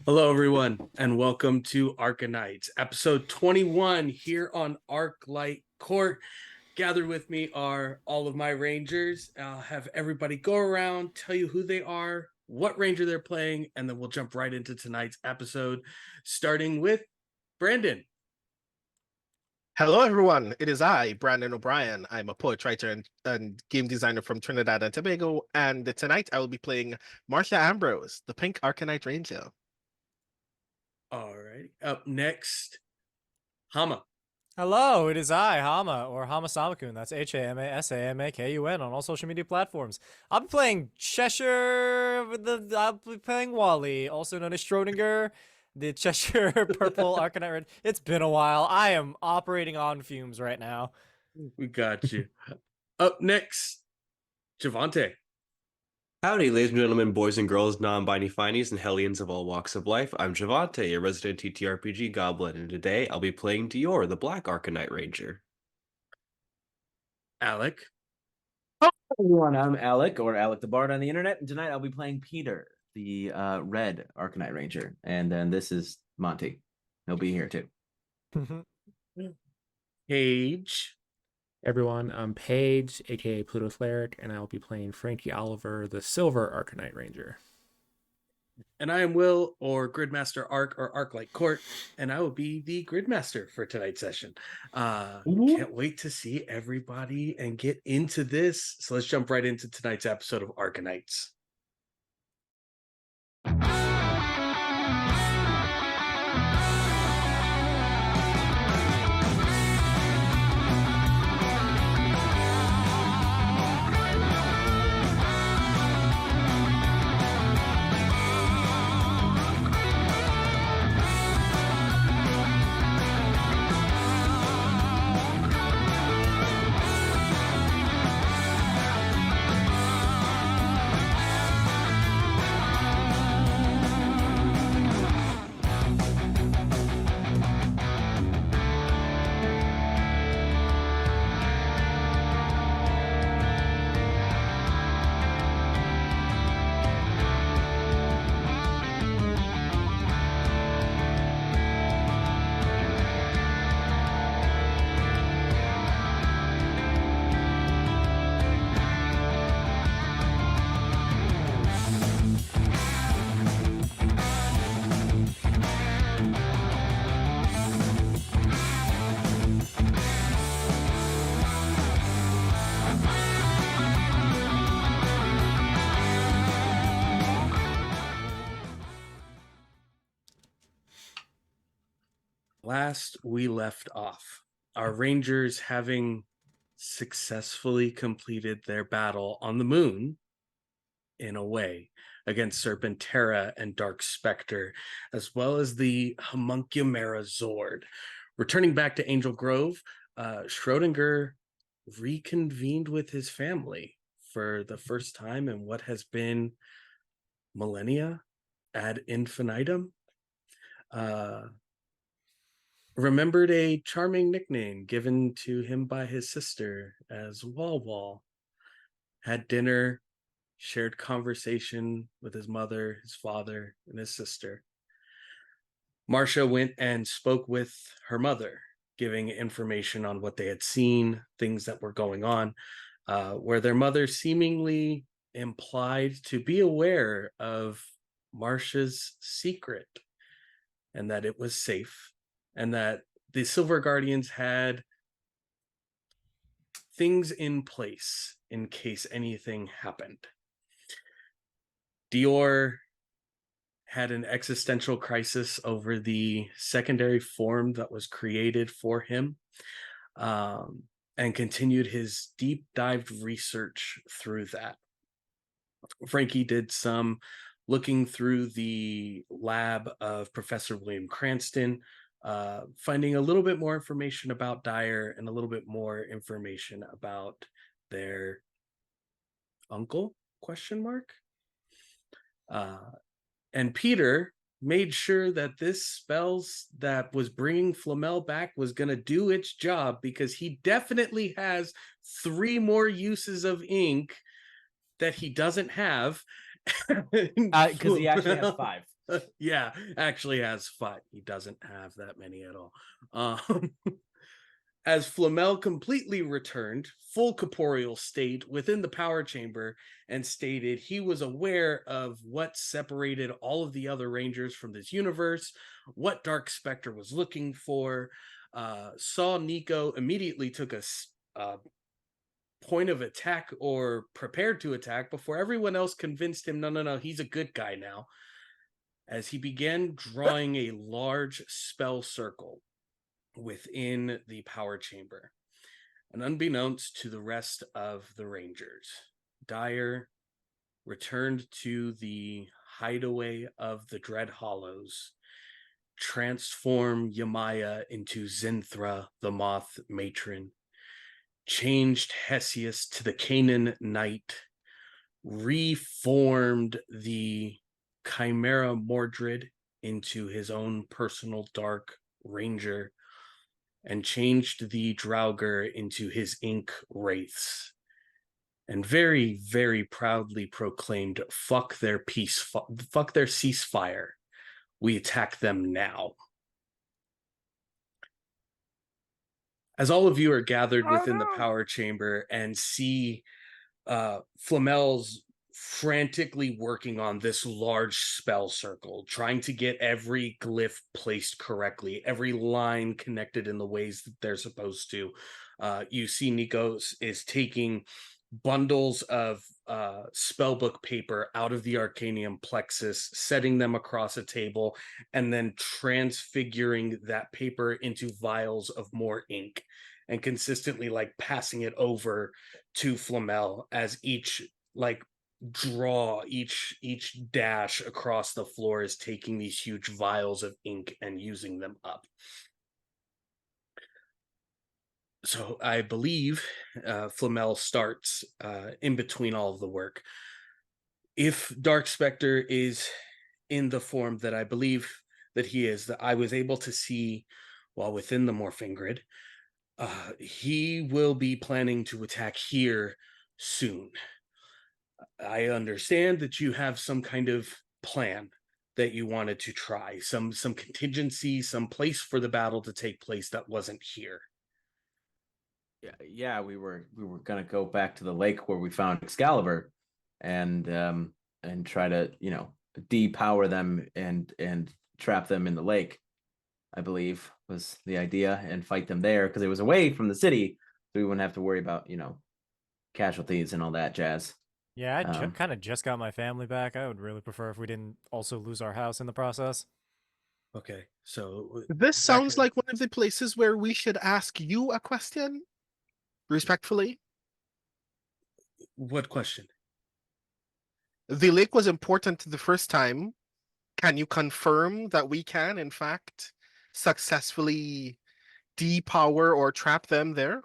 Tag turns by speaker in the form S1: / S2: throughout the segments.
S1: Hello, everyone, and welcome to ArcaKnights, episode 21 here on Arclight Court. Gathered with me are all of my Rangers. I'll have everybody go around, tell you who they are, what Ranger they're playing, and then we'll jump right into tonight's episode, starting with Brandon.
S2: Hello, everyone. It is I, Brandon O'Brien. I'm a poet, writer, and game designer from Trinidad and Tobago. And tonight I will be playing Marcia Ambrose, the Pink Arcanite Ranger.
S1: All right. Up next, Hama.
S3: Hello, it is I, Hama, or Hama Samakun. That's HamaSamakun on all social media platforms. I'll be playing Cheshire, I'll be playing Wally, also known as Schrodinger, the Cheshire Purple Arcanite Red. It's been a while. I am operating on fumes right now.
S1: We got you. Up next, Javante.
S4: Howdy, ladies and gentlemen, boys and girls, non-binary finies, and hellions of all walks of life. I'm Javante, a resident TTRPG goblin, and today I'll be playing Dior, the Black Arcanite Ranger.
S1: Alec.
S5: Hello, everyone. I'm Alec, or Alec the Bard on the internet, and tonight I'll be playing Peter, the Red Arcanite Ranger. And then this is Monty. He'll be here too.
S1: Paige.
S6: Everyone, I'm Paige, aka Pluto Cleric, and I'll be playing Frankie Oliver, the Silver Arcanite Ranger.
S1: And I am Will, or Gridmaster Arc, or Arclight Court, and I will be the Gridmaster for tonight's session. Can't wait to see everybody and get into this. So let's jump right into tonight's episode of ArcaKnights. Last we left off, our Rangers having successfully completed their battle on the moon, in a way, against Serpentera and Dark Spectre, as well as the Homuncumera Zord. Returning back to Angel Grove, Schrodinger reconvened with his family for the first time in what has been millennia ad infinitum. Remembered a charming nickname given to him by his sister as Wall Wall. Had dinner, shared conversation with his mother, his father, and his sister. Marcia went and spoke with her mother, giving information on what they had seen, things that were going on, where their mother seemingly implied to be aware of Marcia's secret and that it was safe, and that the Silver Guardians had things in place in case anything happened. Dior had an existential crisis over the secondary form that was created for him, and continued his deep dived research through that. Frankie did some looking through the lab of Professor William Cranston, finding a little bit more information about Dyer and a little bit more information about their uncle, ? And Peter made sure that this spells that was bringing Flamel back was going to do its job, because he definitely has 3 more uses of ink that he doesn't have.
S5: Because he actually has 5.
S1: Yeah, actually has 5. He doesn't have that many at all. Um, as Flamel completely returned, full corporeal state within the power chamber, and stated he was aware of what separated all of the other Rangers from this universe, what Dark Spectre was looking for, saw Nico, immediately took a point of attack or prepared to attack before everyone else convinced him, no, he's a good guy now, as he began drawing a large spell circle within the power chamber. And unbeknownst to the rest of the Rangers, Dyer returned to the hideaway of the Dread Hollows, transformed Yamaya into Zinthra, the Moth Matron, changed Hesius to the Canaan Knight, reformed the Chimera Mordred into his own personal Dark Ranger, and changed the Draugr into his Ink Wraiths, and very, very proudly proclaimed, fuck their fuck their ceasefire. We attack them now. As all of you are gathered within the power chamber and see Flamel's frantically working on this large spell circle, trying to get every glyph placed correctly, every line connected in the ways that they're supposed to. You see Nikos is taking bundles of spellbook paper out of the Arcanium plexus, setting them across a table, and then transfiguring that paper into vials of more ink, and consistently like passing it over to Flamel as each like draw, each dash across the floor is taking these huge vials of ink and using them up. So I believe Flamel starts in between all of the work. If Dark Spectre is in the form that I believe that he is, that I was able to see while within the Morphing Grid, he will be planning to attack here soon. I understand that you have some kind of plan that you wanted to try, some contingency, some place for the battle to take place that wasn't here.
S5: Yeah, we were gonna go back to the lake where we found Excalibur, and try to depower them and trap them in the lake. I believe was the idea, and fight them there because it was away from the city, so we wouldn't have to worry about casualties and all that jazz.
S3: Yeah, I kind of just got my family back. I would really prefer if we didn't also lose our house in the process.
S1: Okay, so
S2: This sounds like one of the places where we should ask you a question, respectfully.
S1: What question?
S2: The lake was important the first time. Can you confirm that we can, in fact, successfully depower or trap them there?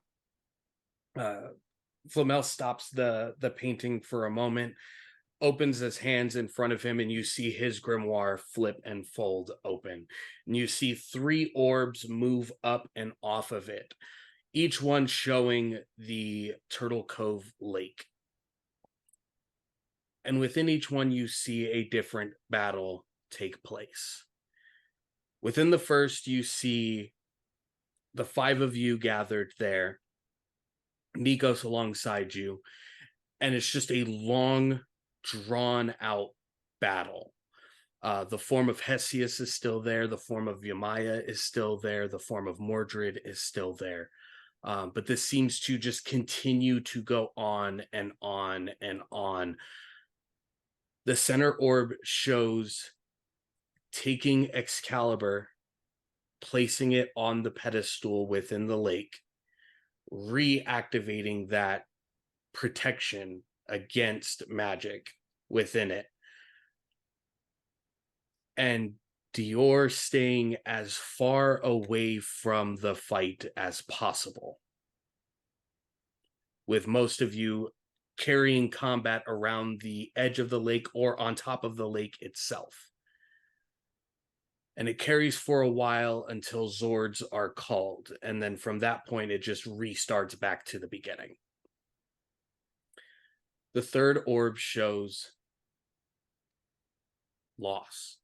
S1: Flamel stops the painting for a moment, opens his hands in front of him, and you see his grimoire flip and fold open. And you see 3 orbs move up and off of it, each one showing the Turtle Cove Lake. And within each one, you see a different battle take place. Within the first, you see the 5 of you gathered there, Nikos alongside you, and it's just a long, drawn-out battle. The form of Hesius is still there, the form of Yamaya is still there, the form of Mordred is still there. But this seems to just continue to go on and on and on. The center orb shows taking Excalibur, placing it on the pedestal within the lake, reactivating that protection against magic within it, and Dior staying as far away from the fight as possible, with most of you carrying combat around the edge of the lake or on top of the lake itself. And it carries for a while until Zords are called, and then from that point it just restarts back to the beginning. The third orb shows loss.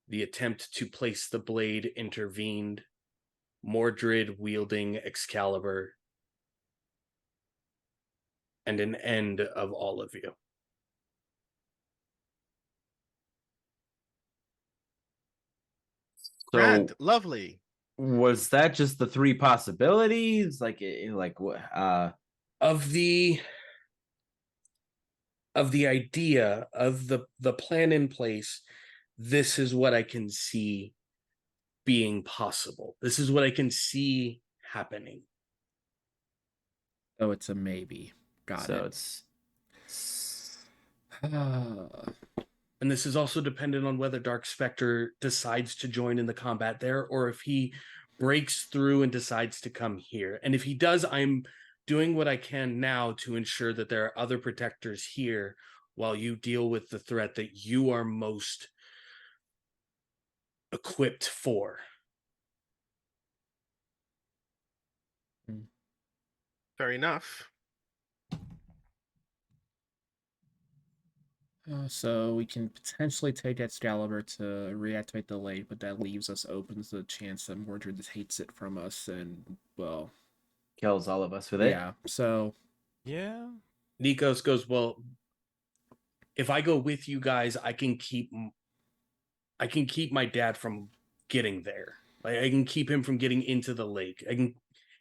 S1: The attempt to place the blade intervened. Mordred wielding Excalibur. And an end of all of you.
S5: So
S2: Grand, lovely.
S5: was that just the three possibilities? Like what?
S1: Of the idea of the plan in place, this is what I can see being possible. This is what I can see happening.
S6: So it's a maybe. Got
S5: so
S6: it.
S5: it's
S1: And this is also dependent on whether Dark Spectre decides to join in the combat there, or if he breaks through and decides to come here. And if he does, I'm doing what I can now to ensure that there are other protectors here while you deal with the threat that you are most equipped for.
S2: Fair enough.
S6: So we can potentially take Excalibur to reactivate the lake, but that leaves us open to the chance that Mordred hates it from us, and well,
S5: kills all of us with it.
S6: yeah. So
S3: Yeah.
S1: Nikos goes, well, if I go with you guys, I can keep my dad from getting there. Like, I can keep him from getting into the lake.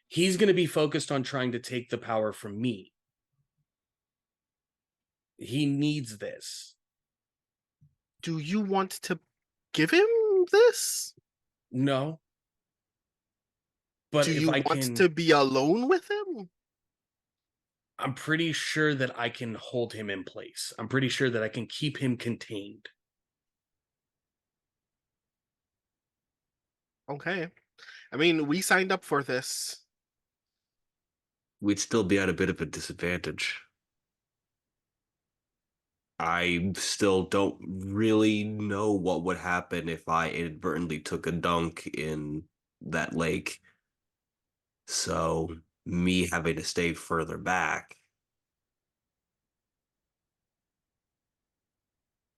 S1: He's going to be focused on trying to take the power from me. He needs this.
S2: Do you want to give him this?
S1: No. But
S2: Do
S1: if
S2: you
S1: I
S2: want
S1: can,
S2: to be alone with him?
S1: I'm pretty sure that I can hold him in place. I'm pretty sure that I can keep him contained.
S2: Okay. I mean, we signed up for this.
S4: We'd still be at a bit of a disadvantage. I still don't really know what would happen if I inadvertently took a dunk in that lake. So, me having to stay further back.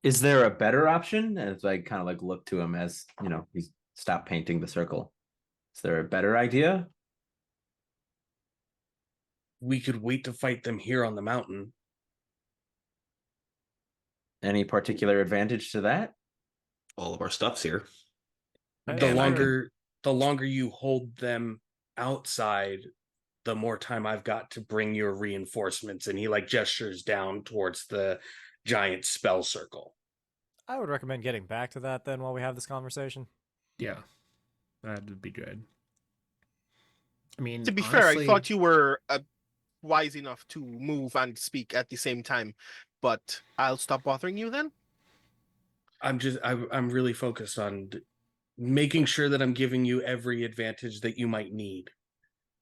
S5: Is there a better option? As I kind of like look to him as he's stopped painting the circle. Is there a better idea?
S1: We could wait to fight them here on the mountain.
S5: Any particular advantage to that?
S4: All of our stuff's here.
S1: The
S3: And
S1: longer you hold them outside, the more time I've got to bring your reinforcements. And he like gestures down towards the giant spell circle.
S3: I would recommend getting back to that then while we have this conversation.
S6: yeah, that would be good. I mean,
S2: To be
S6: honestly,
S2: fair, I thought you were wise enough to move and speak at the same time, but I'll stop bothering you then.
S1: I'm really focused on making sure that I'm giving you every advantage that you might need.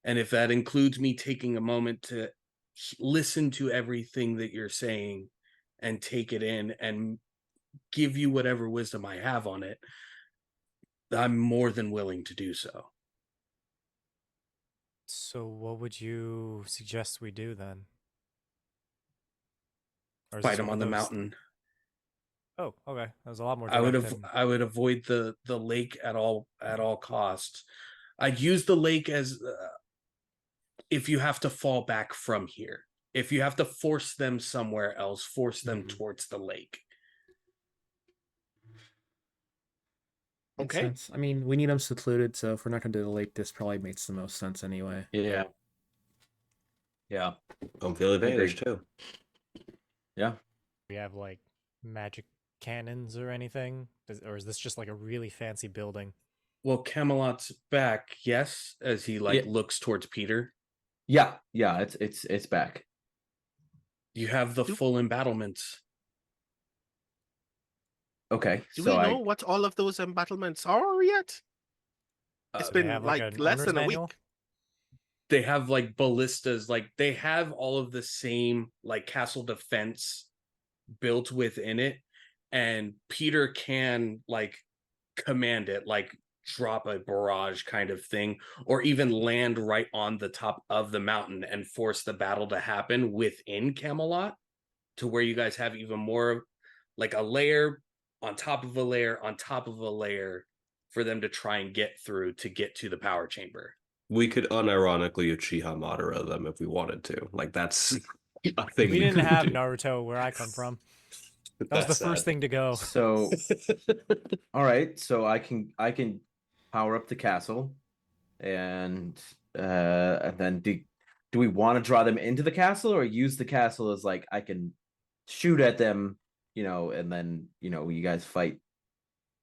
S1: And if that includes me taking a moment to listen to everything that you're saying and take it in and give you whatever wisdom I have on it, I'm more than willing to do so.
S3: So what would you suggest we do then? Or is
S1: Fight
S3: this
S1: him
S3: one
S1: on
S3: of
S1: the
S3: those-
S1: mountain.
S3: Oh, okay. That was a lot more
S1: I would
S3: direct
S1: have
S3: than...
S1: I would avoid the lake at all costs. I'd use the lake as if you have to fall back from here. If you have to force them somewhere else, force them towards the lake.
S6: makes
S2: Okay.
S6: sense. I mean, we need them secluded, so if we're not going to do the lake, this probably makes the most sense anyway.
S5: Yeah.
S4: Home field advantage,
S5: Agreed.
S4: too.
S5: Yeah.
S3: we have like magic cannons or anything? Or is this just like a really fancy building?
S1: Well, Camelot's back, yes, as he like
S5: Yeah.
S1: looks towards Peter.
S5: Yeah. It's back.
S1: You have the full embattlements.
S5: Okay.
S2: Do
S5: so
S2: we know what all of those embattlements are yet? It's
S3: They
S2: been
S3: have,
S2: like
S3: an
S2: less
S3: owner's
S2: than a
S3: manual?
S2: week.
S1: They have like ballistas, like they have all of the same like castle defense built within it, and Peter can like command it, like drop a barrage kind of thing, or even land right on the top of the mountain and force the battle to happen within Camelot, to where you guys have even more like a layer on top of a layer on top of a layer for them to try and get through to get to the power chamber.
S4: We could unironically Uchiha Madara them if we wanted to. Like that's a thing
S3: We didn't
S4: could
S3: have
S4: do.
S3: Naruto where I come from.
S4: But
S3: That was the
S4: that's
S3: first
S4: sad.
S3: thing to go.
S5: So, all right. So I can power up the castle, and then do we want to draw them into the castle or use the castle as like I can shoot at them, and then you guys fight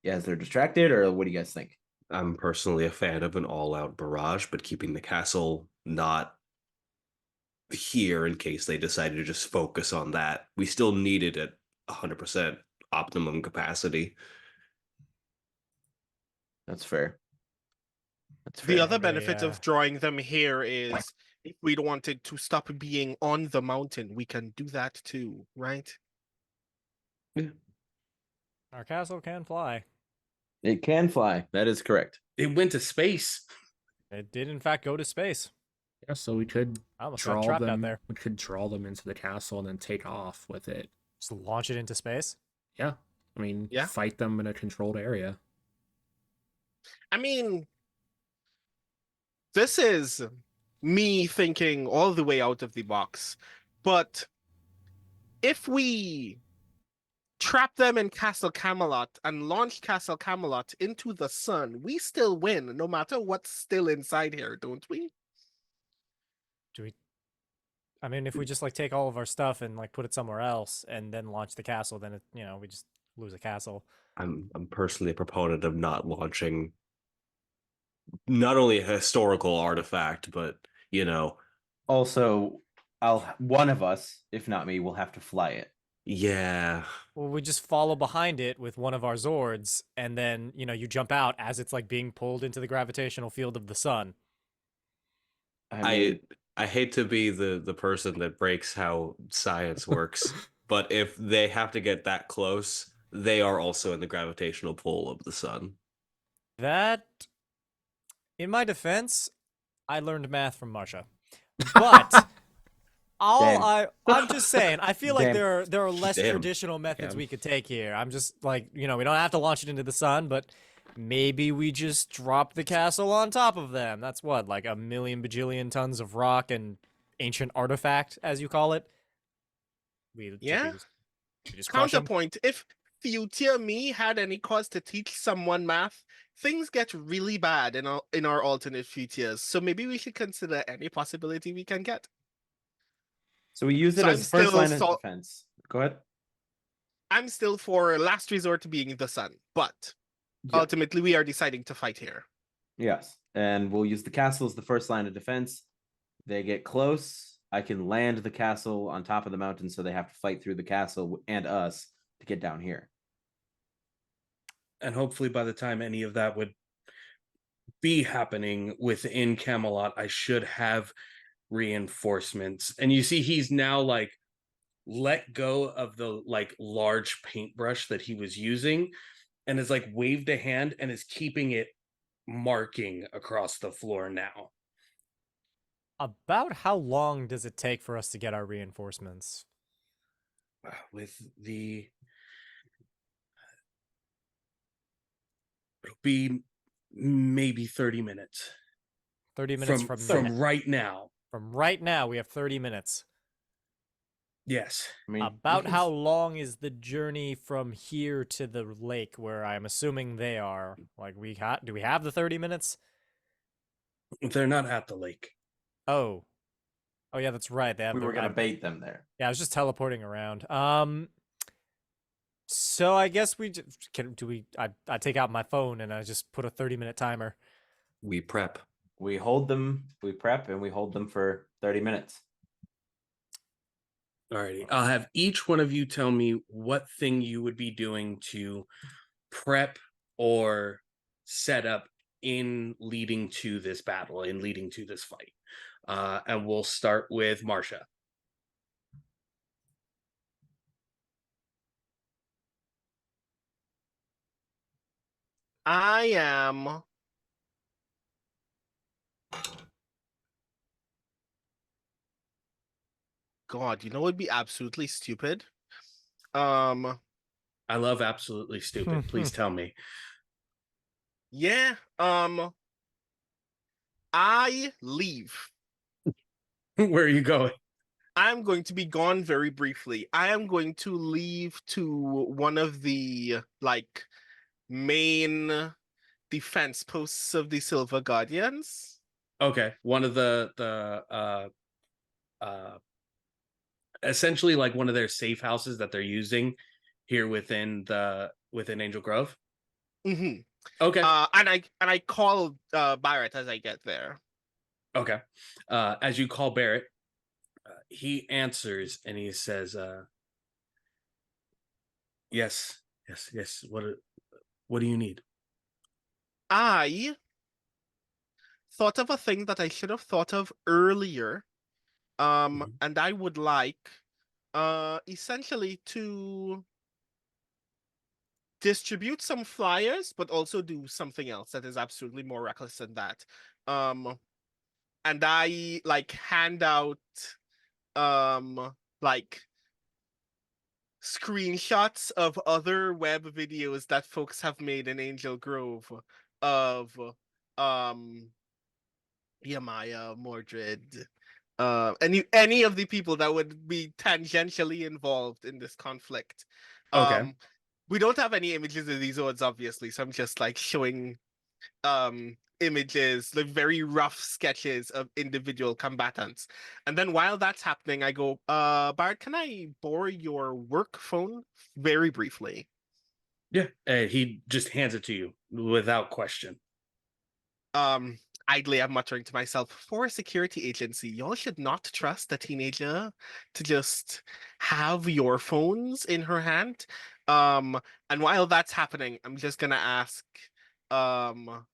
S5: as they're distracted, or what do you guys think?
S4: I'm personally a fan of an all-out barrage, but keeping the castle not here in case they decided to just focus on that. We still need it at 100% optimum capacity.
S5: That's fair. That's
S2: The
S5: fair.
S2: other
S3: Maybe,
S2: benefit of drawing them here is if we wanted to stop being on the mountain, we can do that too, right?
S3: Our castle can fly.
S5: It can fly. That is correct.
S1: It went to space.
S3: It did, in fact, go to space.
S6: Yeah, so we could
S3: I almost got
S6: draw
S3: trapped out
S6: them.
S3: there.
S6: We could draw them into the castle and then take off with it.
S3: Just launch it into space.
S6: Yeah, I mean,
S2: Yeah.
S6: fight them in a controlled area.
S2: I mean, this is me thinking all the way out of the box. But if we trap them in Castle Camelot and launch Castle Camelot into the sun, we still win, no matter what's still inside here, don't we?
S3: Do we? I mean, if we just like take all of our stuff and like put it somewhere else and then launch the castle, then we just lose a castle.
S4: I'm personally a proponent of not launching not only a historical artifact, but
S5: Also, one of us, if not me, will have to fly it.
S4: yeah.
S3: Well, we just follow behind it with one of our Zords, and then you jump out as it's like being pulled into the gravitational field of the sun.
S4: I hate to be the person that breaks how science works, but if they have to get that close, they are also in the gravitational pull of the sun.
S3: That, in my defense, I learned math from Marcia, but I'm just saying. I feel like
S5: Damn.
S3: there are less
S4: Damn.
S3: traditional methods
S4: Damn.
S3: we could take here. I'm just like we don't have to launch it into the sun, but maybe we just drop the castle on top of them. That's what, like a million bajillion tons of rock and ancient artifact, as you call it. We just crush 'em.
S2: Counterpoint, if future me had any cause to teach someone math, things get really bad in our alternate futures. So maybe we should consider any possibility we can get.
S5: So we use it
S2: So
S5: as
S2: I'm
S5: first
S2: still
S5: line of defense. Go ahead.
S2: I'm still for last resort being the sun, but
S5: Yeah.
S2: ultimately we are deciding to fight here.
S5: Yes. And we'll use the castle as the first line of defense. They get close. I can land the castle on top of the mountain, so they have to fight through the castle and us to get down here.
S1: And hopefully by the time any of that would be happening within Camelot, I should have reinforcements. And you see he's now like let go of the like large paintbrush that he was using and is like waved a hand and is keeping it marking across the floor now.
S3: About how long does it take for us to get our reinforcements?
S1: With the it'll be maybe 30 minutes
S3: 30 minutes
S1: from right now.
S3: From right now, we have 30 minutes.
S1: Yes.
S5: I mean,
S3: About how long is the journey from here to the lake where I'm assuming they are? Like, do we have the 30 minutes?
S1: They're not at the lake.
S3: Oh yeah, that's right. They have.
S5: we were going to bait them there.
S3: Yeah, I was just teleporting around. So I guess I take out my phone and I just put a 30-minute timer.
S4: We prep.
S5: We hold them, we prep, and we hold them for 30 minutes.
S1: Alrighty. I'll have each one of you tell me what thing you would be doing to prep or set up in leading to this battle, in leading to this fight. And we'll start with Marcia.
S2: I am God, what would be absolutely stupid?
S1: I love absolutely stupid. Please tell me.
S2: Yeah. I leave.
S1: Where are you going?
S2: I'm going to be gone very briefly. I am going to leave to one of the like main defense posts of the Silver Guardians.
S1: Okay, one of the essentially like one of their safe houses that they're using here within Angel Grove.
S2: Mm-hmm.
S1: Okay.
S2: And I call Barrett as I get there.
S1: Okay. As you call Barrett, he answers and he says, "Yes, yes, yes. What do you need?"
S2: I thought of a thing that I should have thought of earlier.
S1: Mhm.
S2: And I would like essentially to distribute some flyers, but also do something else that is absolutely more reckless than that. And I like hand out like screenshots of other web videos that folks have made in Angel Grove of um Yamaya, Mordred, any of the people that would be tangentially involved in this conflict.
S1: Okay.
S2: We don't have any images of these words, obviously, so I'm just like showing images, like very rough sketches of individual combatants. And then while that's happening, I go, Bart, can I borrow your work phone very briefly?
S1: Yeah. He just hands it to you without question.
S2: Um, Idly, I'm muttering to myself, for a security agency, y'all should not trust a teenager to just have your phones in her hand. And while that's happening, I'm just gonna ask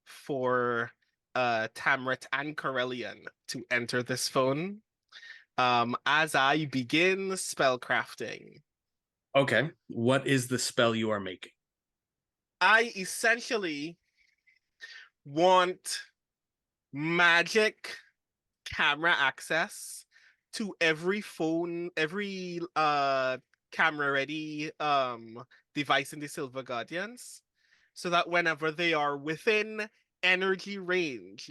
S2: for Tamrit and Corellian to enter this phone as I begin spellcrafting.
S1: Okay. What is the spell you are making?
S2: I essentially want magic camera access to every phone, every camera ready device in the Silver Guardians, so that whenever they are within energy range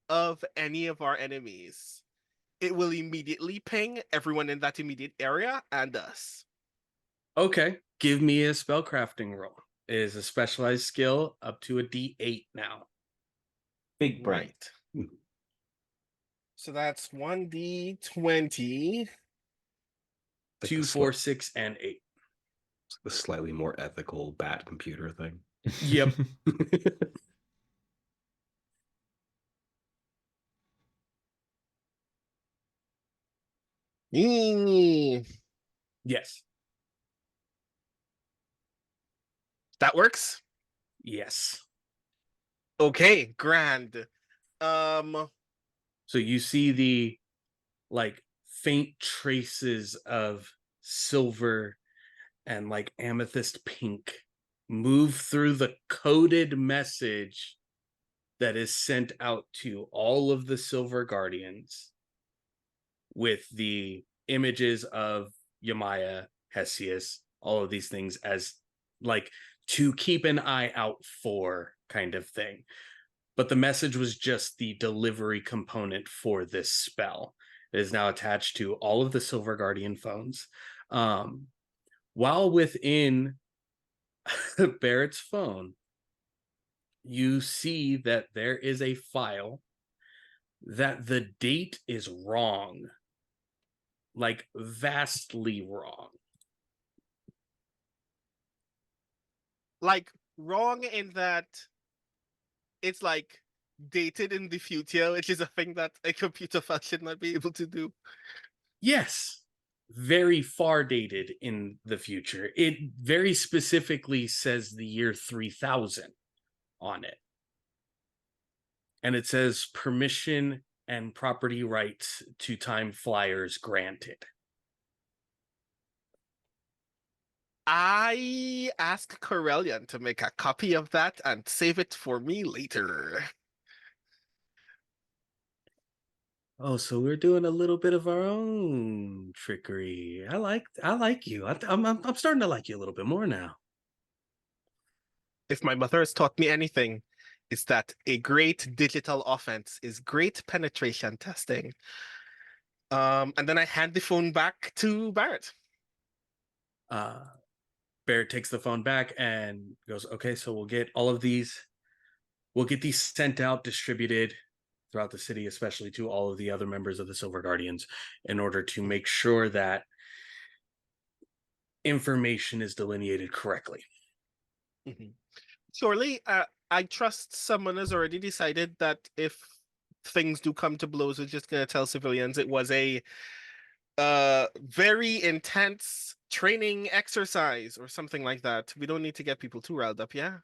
S2: of any of our enemies, it will immediately ping everyone in that immediate area and us.
S1: Okay. Give me a spellcrafting roll. It is a specialized skill up to a D8 now.
S5: Big brain.
S2: Right. So that's 1d20.
S4: Like
S1: 2, 4, 6, and 8.
S4: the slightly more ethical bat computer thing.
S1: Yep. Yes.
S2: That works.
S1: Yes.
S2: Okay, grand. Um,
S1: So you see the like faint traces of silver and like amethyst pink move through the coded message that is sent out to all of the Silver Guardians with the images of Yamaya, Hesius, all of these things as like to keep an eye out for kind of thing. But the message was just the delivery component for this spell. It is now attached to all of the Silver Guardian phones. While within Barrett's phone, you see that there is a file that the date is wrong, like vastly wrong.
S2: like wrong in that it's like dated in the future, which is a thing that a computer file should not be able to do.
S1: Yes, very far dated in the future. It very specifically says the year 3000 on it. And it says permission and property rights to time flyers granted.
S2: I ask Corellian to make a copy of that and save it for me later.
S1: Oh, so we're doing a little bit of our own trickery. I like you. I'm starting to like you a little bit more now.
S2: If my mother has taught me anything, it's that a great digital offense is great penetration testing. And then I hand the phone back to Barrett.
S1: Barrett takes the phone back and goes, okay, so we'll get these sent out, distributed throughout the city, especially to all of the other members of the Silver Guardians, in order to make sure that information is delineated correctly.
S2: Mm-hmm. Surely, I trust someone has already decided that if things do come to blows, we're just gonna tell civilians it was a very intense training exercise or something like that. We don't need to get people too riled up, yeah?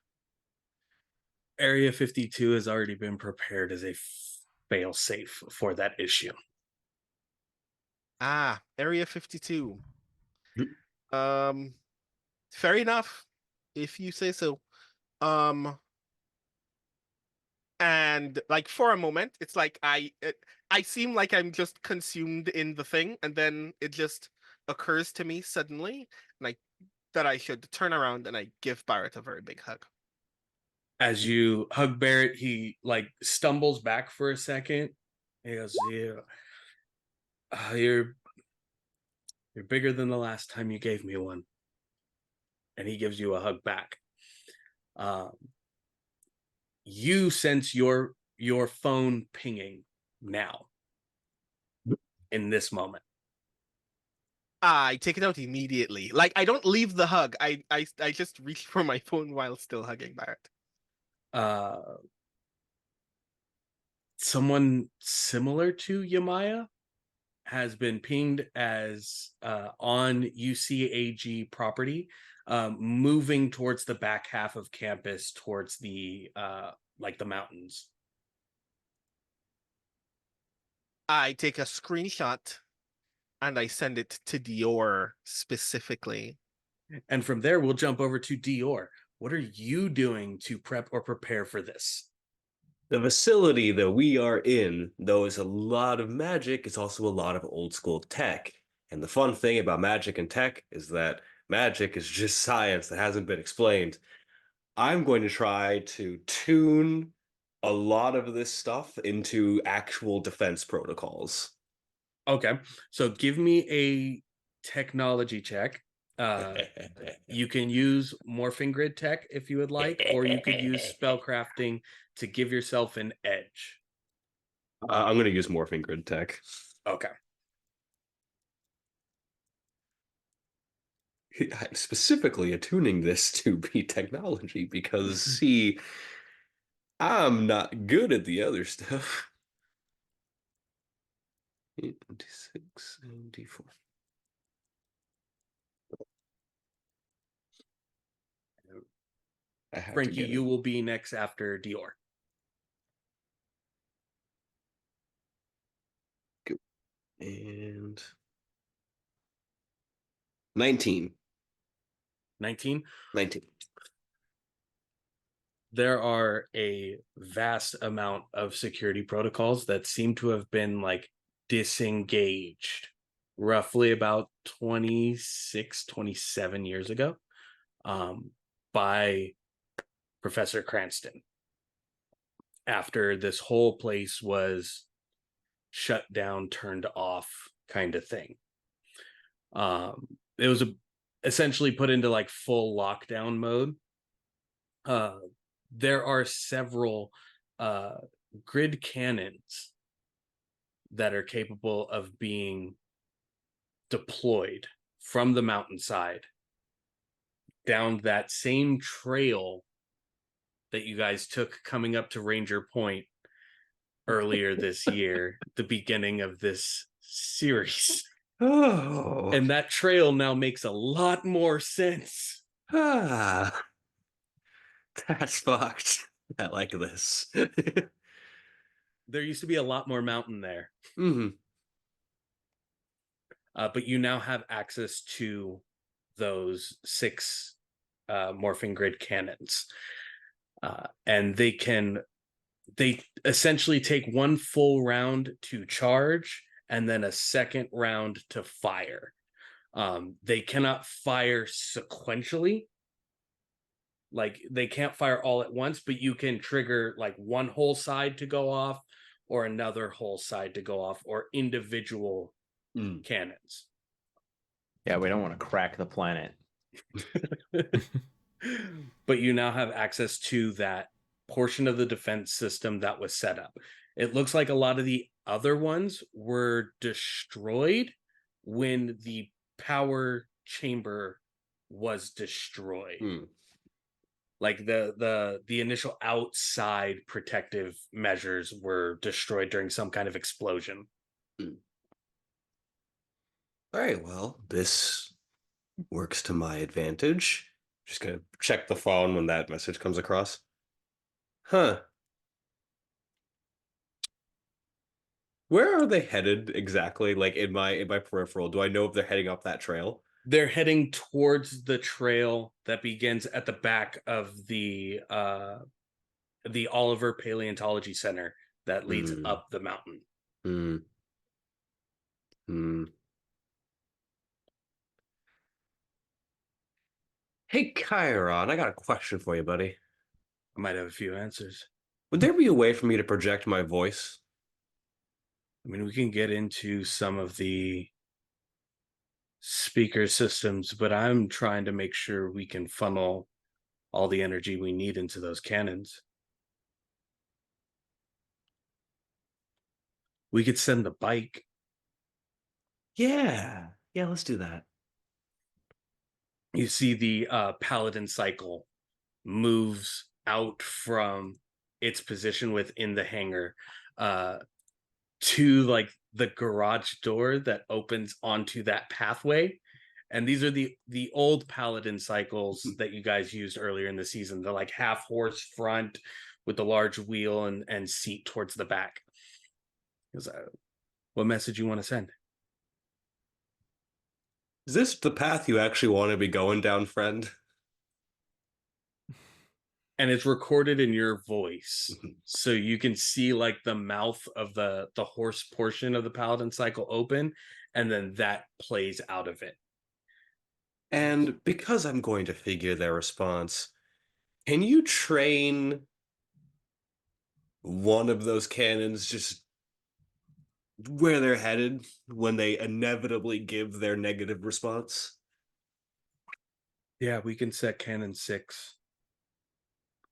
S1: Area 52 has already been prepared as a fail-safe for that issue.
S2: Ah, Area 52.
S4: Hmm.
S2: Fair enough, if you say so. And like for a moment, it's like I seem like I'm just consumed in the thing, and then it just occurs to me suddenly, like that I should turn around and I give Barrett a very big hug.
S1: As you hug Barrett, he like stumbles back for a second. He goes, "Yeah, you're bigger than the last time you gave me one." And he gives you a hug back. You sense your phone pinging now in this moment.
S2: I take it out immediately. Like I don't leave the hug. I just reach for my phone while still hugging Barrett.
S1: Someone similar to Yamaya has been pinged as on UCAG property, moving towards the back half of campus, towards the like the mountains.
S2: I take a screenshot and I send it to Dior specifically.
S1: And from there, we'll jump over to Dior. What are you doing to prep or prepare for this?
S4: The facility that we are in, though, is a lot of magic, it's also a lot of old school tech. And the fun thing about magic and tech is that magic is just science that hasn't been explained. I'm going to try to tune a lot of this stuff into actual defense protocols.
S1: Okay, so give me a technology check. You can use Morphing Grid tech if you would like, or you could use spellcrafting to give yourself an edge.
S4: I'm going to use Morphing Grid tech.
S1: Okay.
S4: I'm specifically attuning this to be technology because, see, I'm not good at the other stuff. 86 and D4.
S1: Frankie, you will be next after Dior.
S4: Go. And 19.
S1: 19?
S4: 19.
S1: There are a vast amount of security protocols that seem to have been like disengaged roughly about 26, 27 years ago by Professor Cranston, after this whole place was shut down, turned off kind of thing. It was essentially put into like full lockdown mode. There are several grid cannons that are capable of being deployed from the mountainside down that same trail that you guys took coming up to Ranger Point earlier this year, the beginning of this series.
S4: Oh.
S1: And that trail now makes a lot more sense.
S4: Ah. That's fucked. I like this.
S1: There used to be a lot more mountain there.
S4: Mm-hmm.
S1: But you now have access to those 6 Morphing Grid cannons. And they essentially take one full round to charge and then a second round to fire. They cannot fire sequentially. Like they can't fire all at once, but you can trigger like one whole side to go off or another whole side to go off or individual cannons.
S5: Yeah, we don't want to crack the planet.
S1: But you now have access to that portion of the defense system that was set up. It looks like a lot of the other ones were destroyed when the power chamber was destroyed. Like the initial outside protective measures were destroyed during some kind of explosion.
S4: All right, well, this works to my advantage. Just gonna check the phone when that message comes across. Huh. Where are they headed exactly? Like in my peripheral, do I know if they're heading up that trail?
S1: They're heading towards the trail that begins at the back of the Oliver Paleontology Center that leads up the mountain.
S4: Hey, Chiron, I got a question for you, buddy.
S1: I might have a few answers.
S4: Would there be a way for me to project my voice?
S1: I mean, we can get into some of the speaker systems, but I'm trying to make sure we can funnel all the energy we need into those cannons. We could send the bike.
S4: Yeah, let's do that.
S1: You see the paladin cycle moves out from its position within the hangar to like the garage door that opens onto that pathway. And these are the old paladin cycles that you guys used earlier in the season. They're like half horse front with the large wheel and seat towards the back. What message you want to send?
S4: Is this the path you actually want to be going down, friend?
S1: And it's recorded in your voice, so you can see like the mouth of the horse portion of the paladin cycle open, and then that plays out of it.
S4: And because I'm going to figure their response, can you train one of those cannons just where they're headed when they inevitably give their negative response?
S1: Yeah, we can set cannon 6.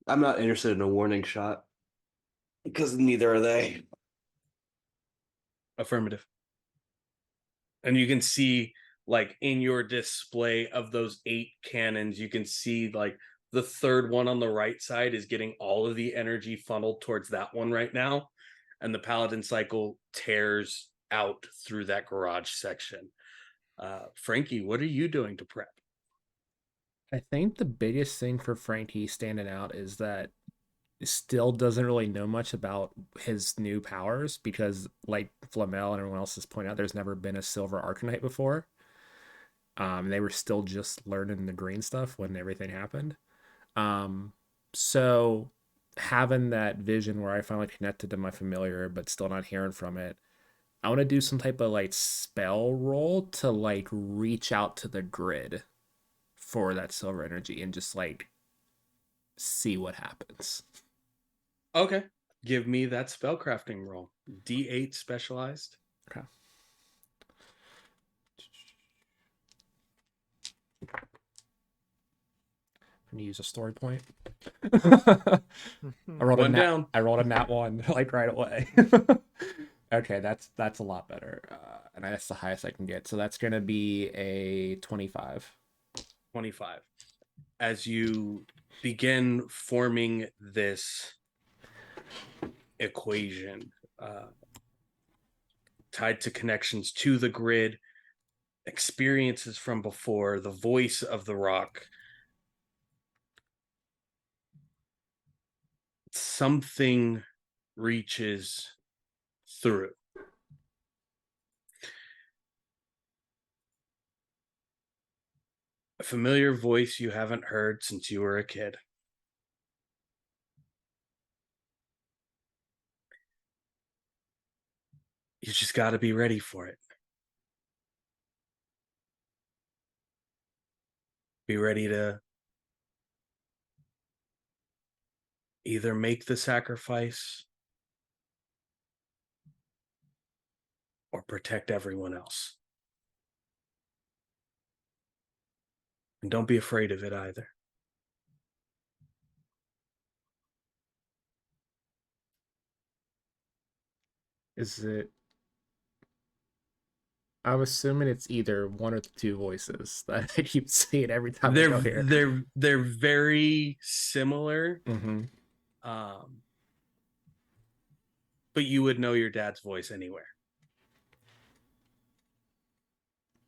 S4: I'm not interested in a warning shot because neither are they.
S1: Affirmative. And you can see like in your display of those 8 cannons, you can see like the third one on the right side is getting all of the energy funneled towards that one right now. And the paladin cycle tears out through that garage section. Frankie, what are you doing to prep?
S6: I think the biggest thing for Frankie standing out is that he still doesn't really know much about his new powers because, like Flamel and everyone else has pointed out, there's never been a Silver ArcaKnight before. They were still just learning the green stuff when everything happened. So having that vision where I finally connected to my familiar but still not hearing from it, I want to do some type of like spell roll to like reach out to the grid for that silver energy and just like see what happens.
S1: Okay. Give me that spellcrafting roll. D8 specialized.
S6: Okay. I'm gonna use a story point. I rolled
S1: One down.
S6: I rolled a nat 1 like right away. Okay, that's a lot better, and that's the highest I can get. So that's gonna be a 25.
S1: 25. As you begin forming this equation tied to connections to the grid, experiences from before, the voice of the rock, something reaches through. A familiar voice you haven't heard since you were a kid. You just got to be ready for it. Be ready to Either make the sacrifice or protect everyone else. And don't be afraid of it either.
S6: Is it? I'm assuming it's either one or the two voices that I keep seeing every time I go here.
S1: They're very similar.
S6: Mm-hmm.
S1: But you would know your dad's voice anywhere.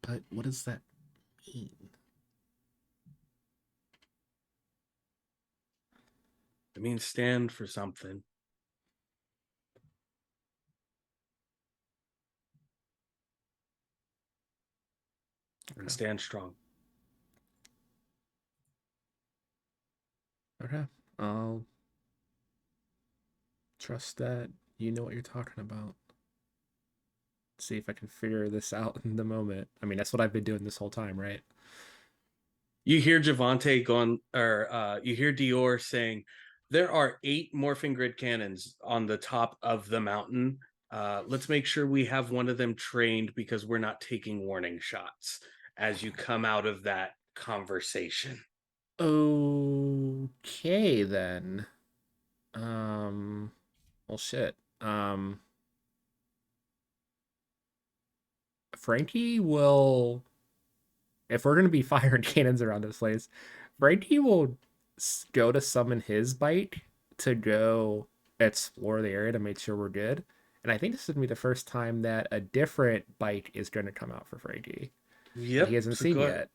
S6: But what does that mean?
S1: It means stand for something. And stand strong.
S6: Okay. I'll trust that you know what you're talking about. See if I can figure this out in the moment. I mean, that's what I've been doing this whole time, right?
S1: You hear Javante going, or you hear Dior saying, there are 8 Morphing Grid cannons on the top of the mountain. Let's make sure we have one of them trained because we're not taking warning shots as you come out of that conversation.
S6: Okay, then. Well, shit. Frankie will, if we're gonna be firing cannons around this place, Frankie will go to summon his bike to go explore the area to make sure we're good. And I think this is gonna be the first time that a different bike is gonna come out for Frankie.
S1: Yep.
S6: He hasn't seen yet.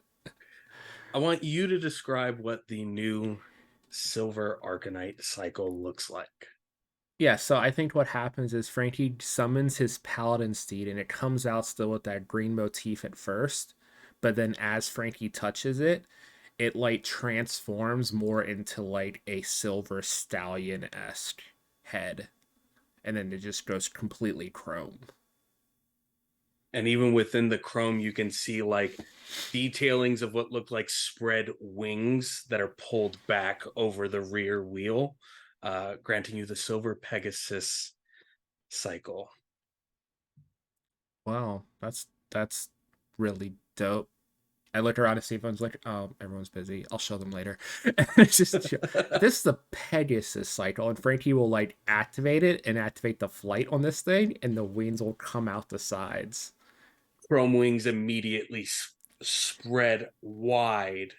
S1: I want you to describe what the new Silver ArcaKnight cycle looks like.
S6: Yeah, so I think what happens is Frankie summons his paladin steed and it comes out still with that green motif at first, but then as Frankie touches it, it like transforms more into like a silver stallion-esque head. And then it just goes completely chrome.
S1: And even within the chrome, you can see like detailings of what look like spread wings that are pulled back over the rear wheel, granting you the Silver Pegasus cycle.
S6: Wow, that's really dope. I look around to see if everyone's like, oh, everyone's busy. I'll show them later. And it's just this is the Pegasus cycle, and Frankie will like activate it and activate the flight on this thing, and the wings will come out the sides.
S1: Chrome wings immediately spread wide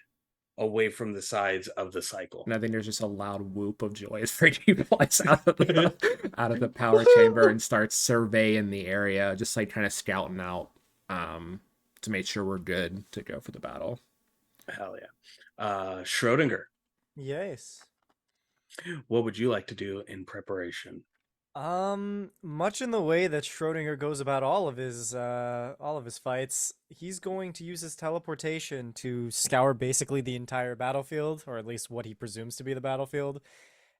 S1: away from the sides of the cycle.
S6: And I think there's just a loud whoop of joy as Frankie flies out of the power chamber and starts surveying the area, just like kind of scouting out to make sure we're good to go for the battle.
S1: Hell yeah. Schrodinger.
S3: Yes.
S1: What would you like to do in preparation?
S3: Much in the way that Schrodinger goes about all of his fights, he's going to use his teleportation to scour basically the entire battlefield, or at least what he presumes to be the battlefield,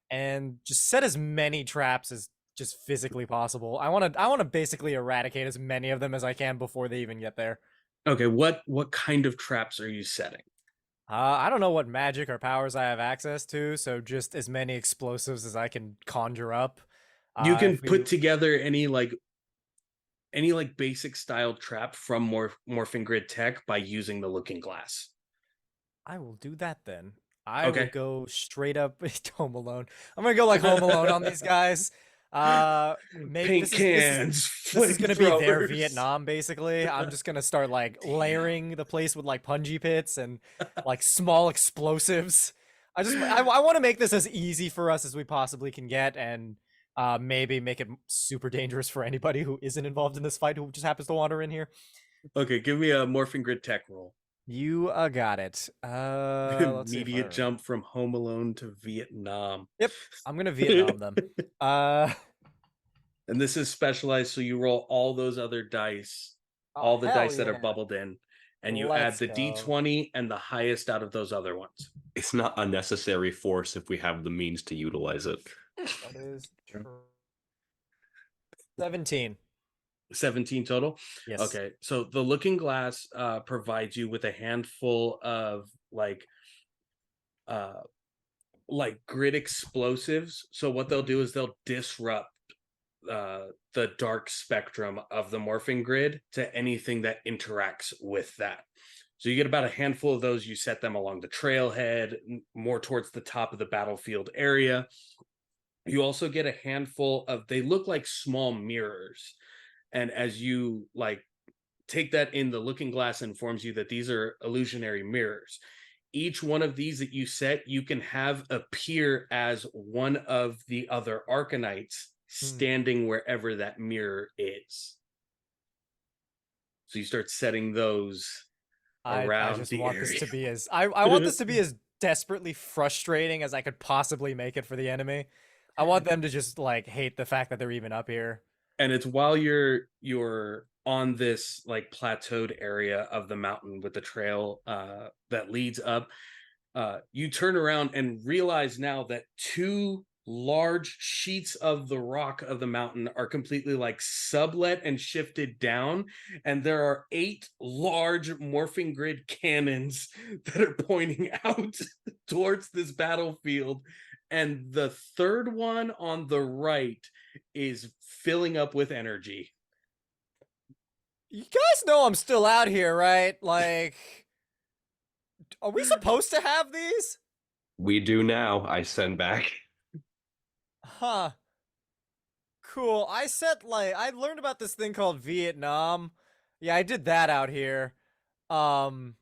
S3: and just set as many traps as just physically possible. I want to basically eradicate as many of them as I can before they even get there.
S1: Okay, what kind of traps are you setting?
S3: I don't know what magic or powers I have access to, so just as many explosives as I can conjure up.
S1: You can put together any basic style trap from Morphing Grid tech by using the looking glass.
S3: I will do that then. I
S1: Okay.
S3: will go straight up Home Alone. I'm gonna go like Home Alone on these guys. Maybe
S1: Paint cans.
S3: this is gonna be their
S1: flamethrowers.
S3: Vietnam, basically. I'm just gonna start like layering the place with like punji pits and like small explosives. I want to make this as easy for us as we possibly can get, and maybe make it super dangerous for anybody who isn't involved in this fight who just happens to wander in here.
S1: Okay, give me a Morphing Grid tech roll.
S3: You got it. Let's see if
S1: Immediate
S3: I
S1: jump from Home Alone to Vietnam.
S3: Yep, I'm gonna Vietnam them.
S1: And this is specialized, so you roll all those other dice, all the dice that are bubbled in, and you add
S3: Let's
S1: the
S3: go.
S1: D20 and the highest out of those other ones.
S4: It's not unnecessary force if we have the means to utilize it.
S3: That is true. 17.
S1: 17 total?
S3: Yes.
S1: Okay, so the looking glass provides you with a handful of like grid explosives. So what they'll do is they'll disrupt the dark spectrum of the morphing grid to anything that interacts with that. So you get about a handful of those. You set them along the trailhead, more towards the top of the battlefield area. You also get a handful of, they look like small mirrors. And as you like take that in, the looking glass informs you that these are illusionary mirrors. Each one of these that you set, you can have appear as one of the other ArcaKnights standing wherever that mirror is. So you start setting those around
S3: I just
S1: the
S3: want
S1: area.
S3: this to be as I want this to be as desperately frustrating as I could possibly make it for the enemy. I want them to just like hate the fact that they're even up here.
S1: And it's while you're on this like plateaued area of the mountain with the trail that leads up, you turn around and realize now that two large sheets of the rock of the mountain are completely like sublet and shifted down, and there are 8 large morphing grid cannons that are pointing out towards this battlefield, and the third one on the right is filling up with energy.
S3: You guys know I'm still out here, right? Like, are we supposed to have these?
S4: We do now, I send back.
S3: Huh. Cool. I learned about this thing called Vietnam. Yeah, I did that out here. Um,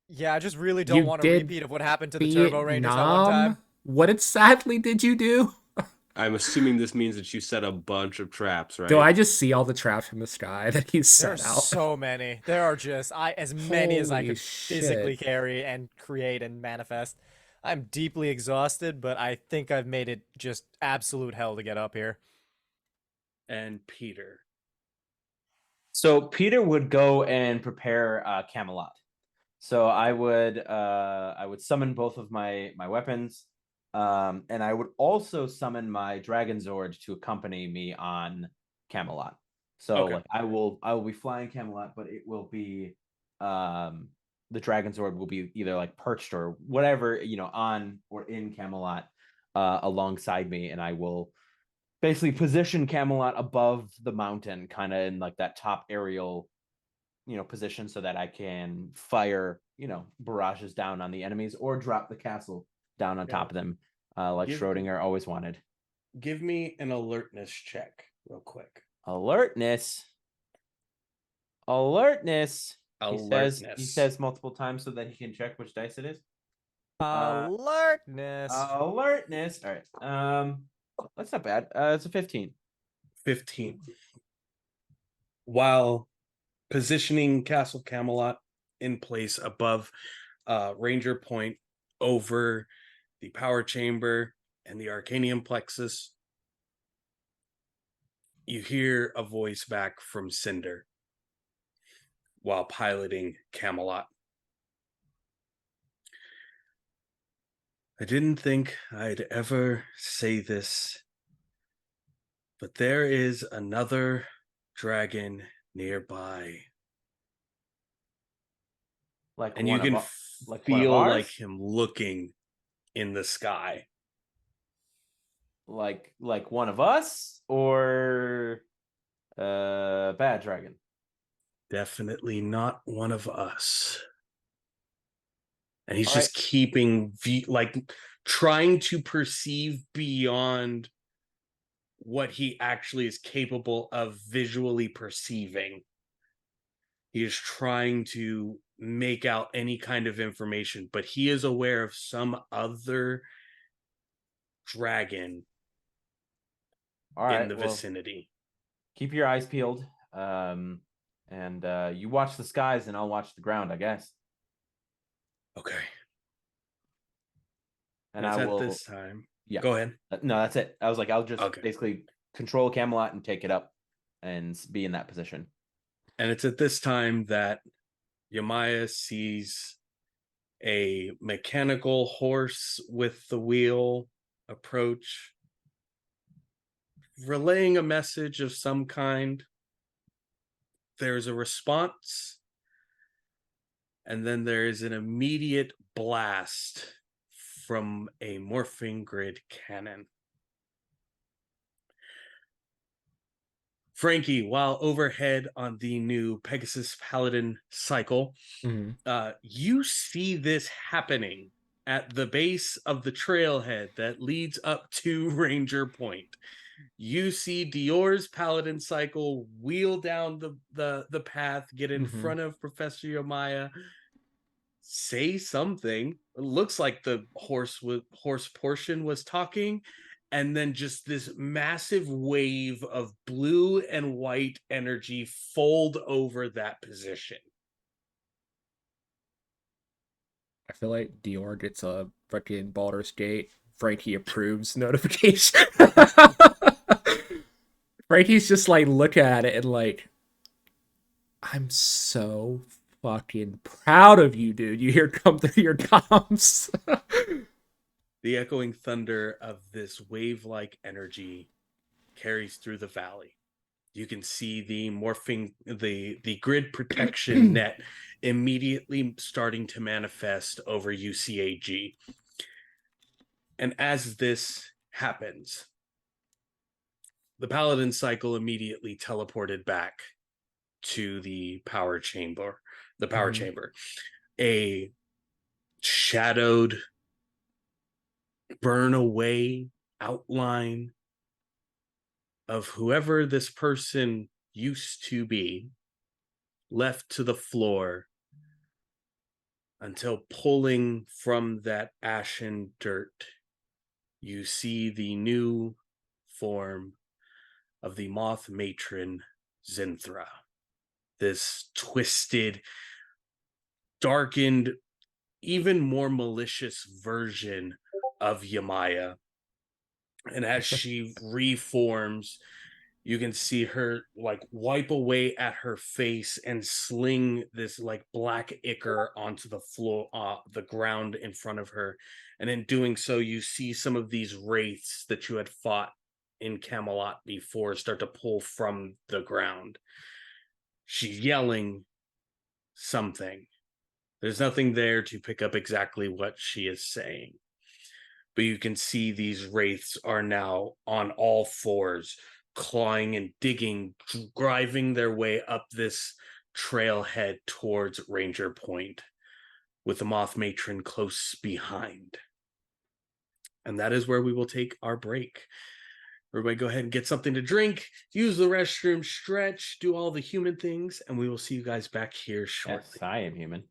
S3: yeah, I just really don't
S6: You
S3: want a
S6: did
S3: repeat of what happened to the Turbo Rangers that one
S6: Vietnam?
S3: time.
S6: What exactly did you do?
S4: I'm assuming this means that you set a bunch of traps, right?
S6: Do I just see all the traps in the sky that he's
S3: There are
S6: set out?
S3: so many. There are just as many as I
S6: Holy
S3: could physically carry and create and manifest. I'm deeply exhausted, but I think I've made it just absolute hell to get up here.
S1: And Peter.
S5: So Peter would go and prepare Camelot. So I would summon both of my weapons, and I would also summon my Dragon Zord to accompany me on Camelot. So
S1: Okay.
S5: like I will be flying Camelot, but it will be the Dragon Zord will be either like perched or whatever, on or in Camelot alongside me, and I will basically position Camelot above the mountain, kind of in like that top aerial, position, so that I can fire, barrages down on the enemies or drop the castle down on top of them, like Schrodinger always wanted.
S1: Give me an alertness check real quick.
S5: Alertness. He says multiple times so that he can check which dice it is.
S3: Alertness.
S5: Alertness. All right. That's not bad. It's a 15.
S1: 15. While positioning Castle Camelot in place above Ranger Point over the power chamber and the Arcanium plexus, you hear a voice back from Cinder while piloting Camelot. I didn't think I'd ever say this, but there is another dragon nearby.
S5: Like
S1: And you can feel like him looking in the sky.
S5: Like one of us, or bad dragon?
S1: Definitely not one of us. And he's
S5: All
S1: just keeping trying to perceive beyond what he actually is capable of visually perceiving. He is trying to make out any kind of information, but he is aware of some other dragon in the vicinity.
S5: Keep your eyes peeled, and you watch the skies, and I'll watch the ground, I guess.
S1: Okay.
S5: And
S1: I will. At this time.
S5: Yeah.
S1: Go ahead.
S5: No, that's it. I was like, I'll just basically control Camelot and take it up and be in that position.
S1: And it's at this time that Yamaya sees a mechanical horse with the wheel approach, relaying a message of some kind. There's a response, and then there is an immediate blast from a Morphing Grid cannon. Frankie, while overhead on the new Pegasus Paladin cycle, you see this happening at the base of the trailhead that leads up to Ranger Point. You see Dior's Paladin cycle wheel down the path, get in front of Professor Yamaya, say something. It looks like the horse portion was talking, and then just this massive wave of blue and white energy fold over that position.
S6: I feel like Dior gets a freaking Baldur's Gate Frankie approves notification. Frankie's just like looking at it and like, I'm so fucking proud of you, dude. You hear come through your comms.
S1: The echoing thunder of this wave-like energy carries through the valley. You can see the grid protection net immediately starting to manifest over UCAG. And as this happens, the Paladin cycle immediately teleported back to the power chamber. A shadowed, burn away outline of whoever this person used to be left to the floor until pulling from that ashen dirt, you see the new form of the moth matron Zinthra. This twisted, darkened, even more malicious version of Yamaya. And as she reforms, you can see her like wipe away at her face and sling this like black ichor onto the floor, the ground in front of her. And in doing so, you see some of these wraiths that you had fought in Camelot before start to pull from the ground. She's yelling something. There's nothing there to pick up exactly what she is saying. But you can see these wraiths are now on all fours, clawing and digging, driving their way up this trailhead towards Ranger Point, with the Moth Matron close behind. And that is where we will take our break. Everybody go ahead and get something to drink, use the restroom, stretch, do all the human things, and we will see you guys back here shortly.
S5: Yes, I am human.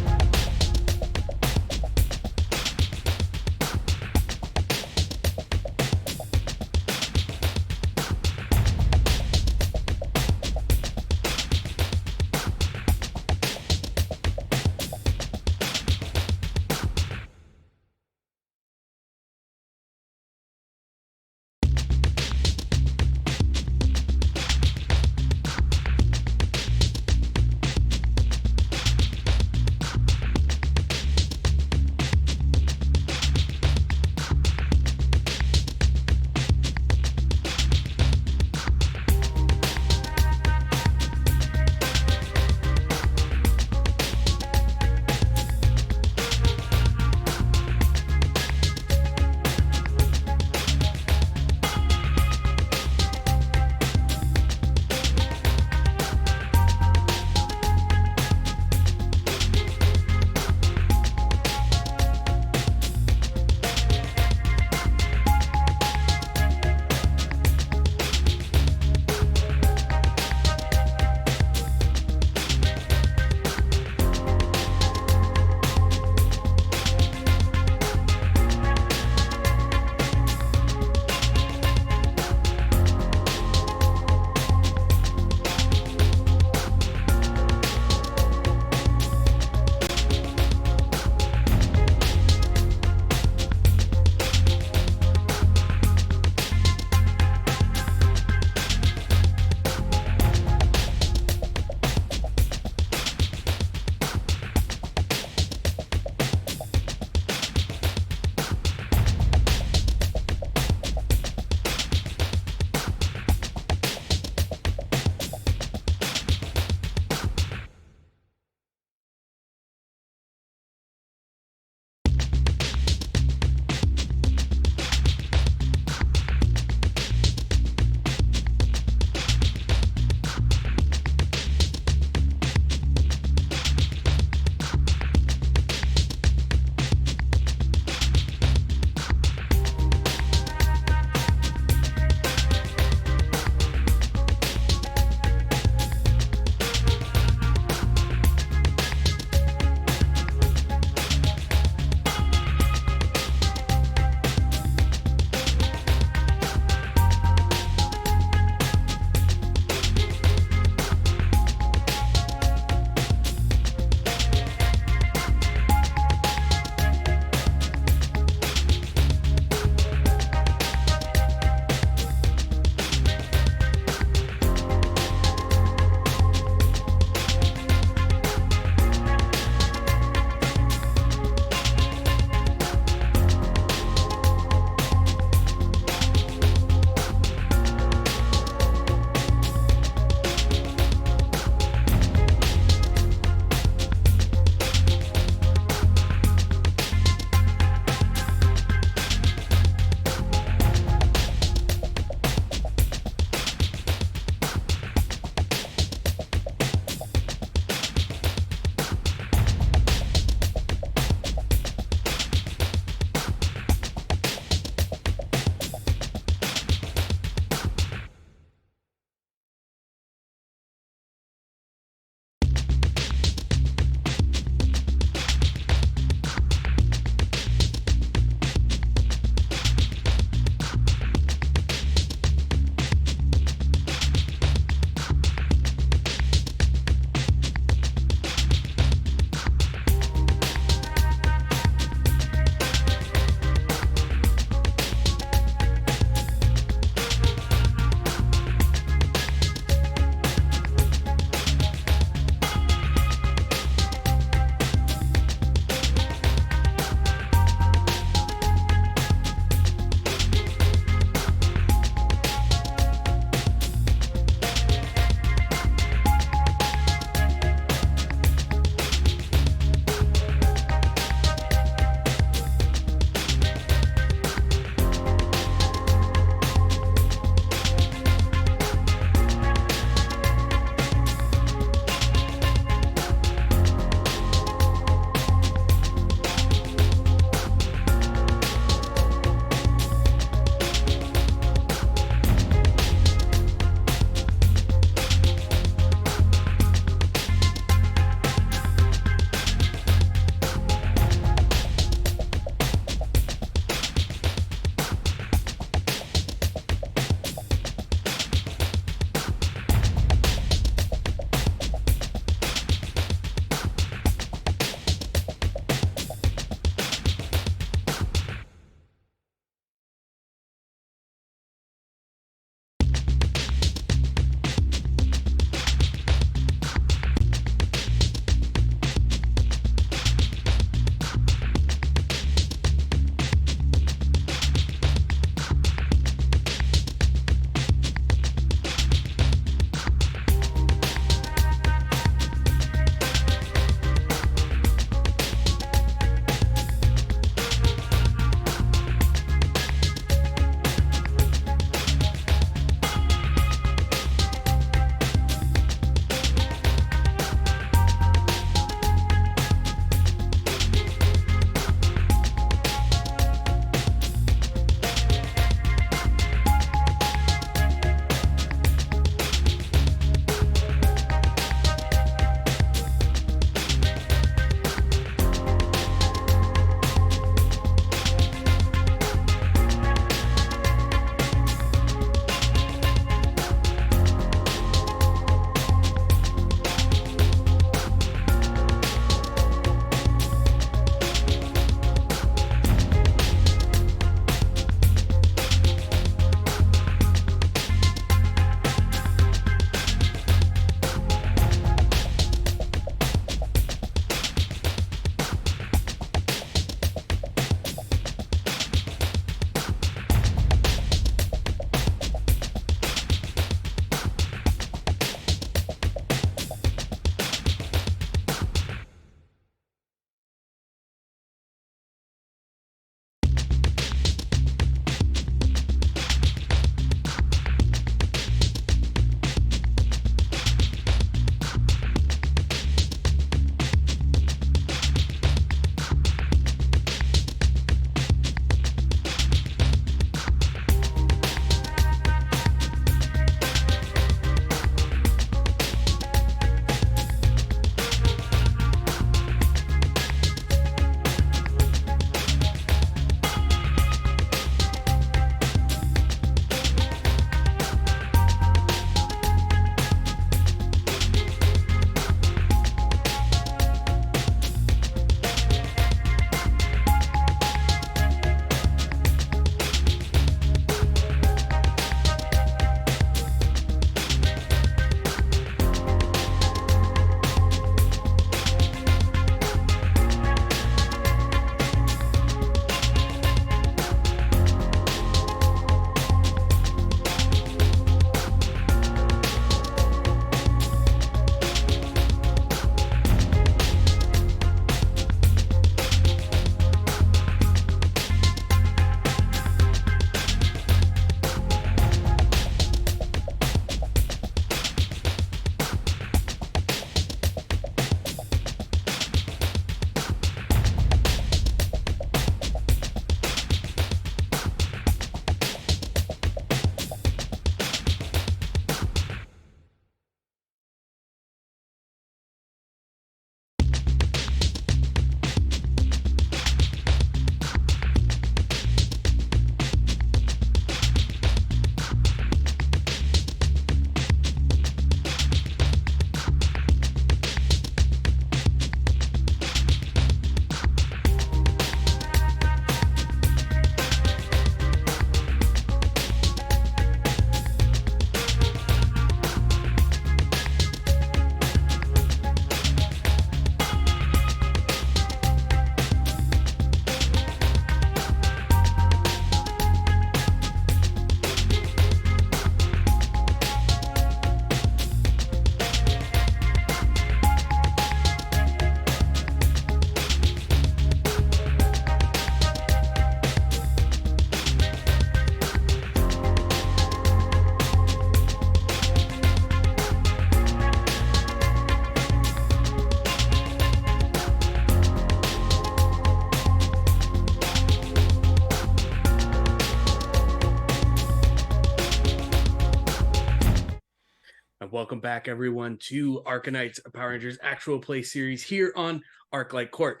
S1: welcome back, everyone, to ArcaKnights, a Power Rangers actual play series here on ArcLight Court.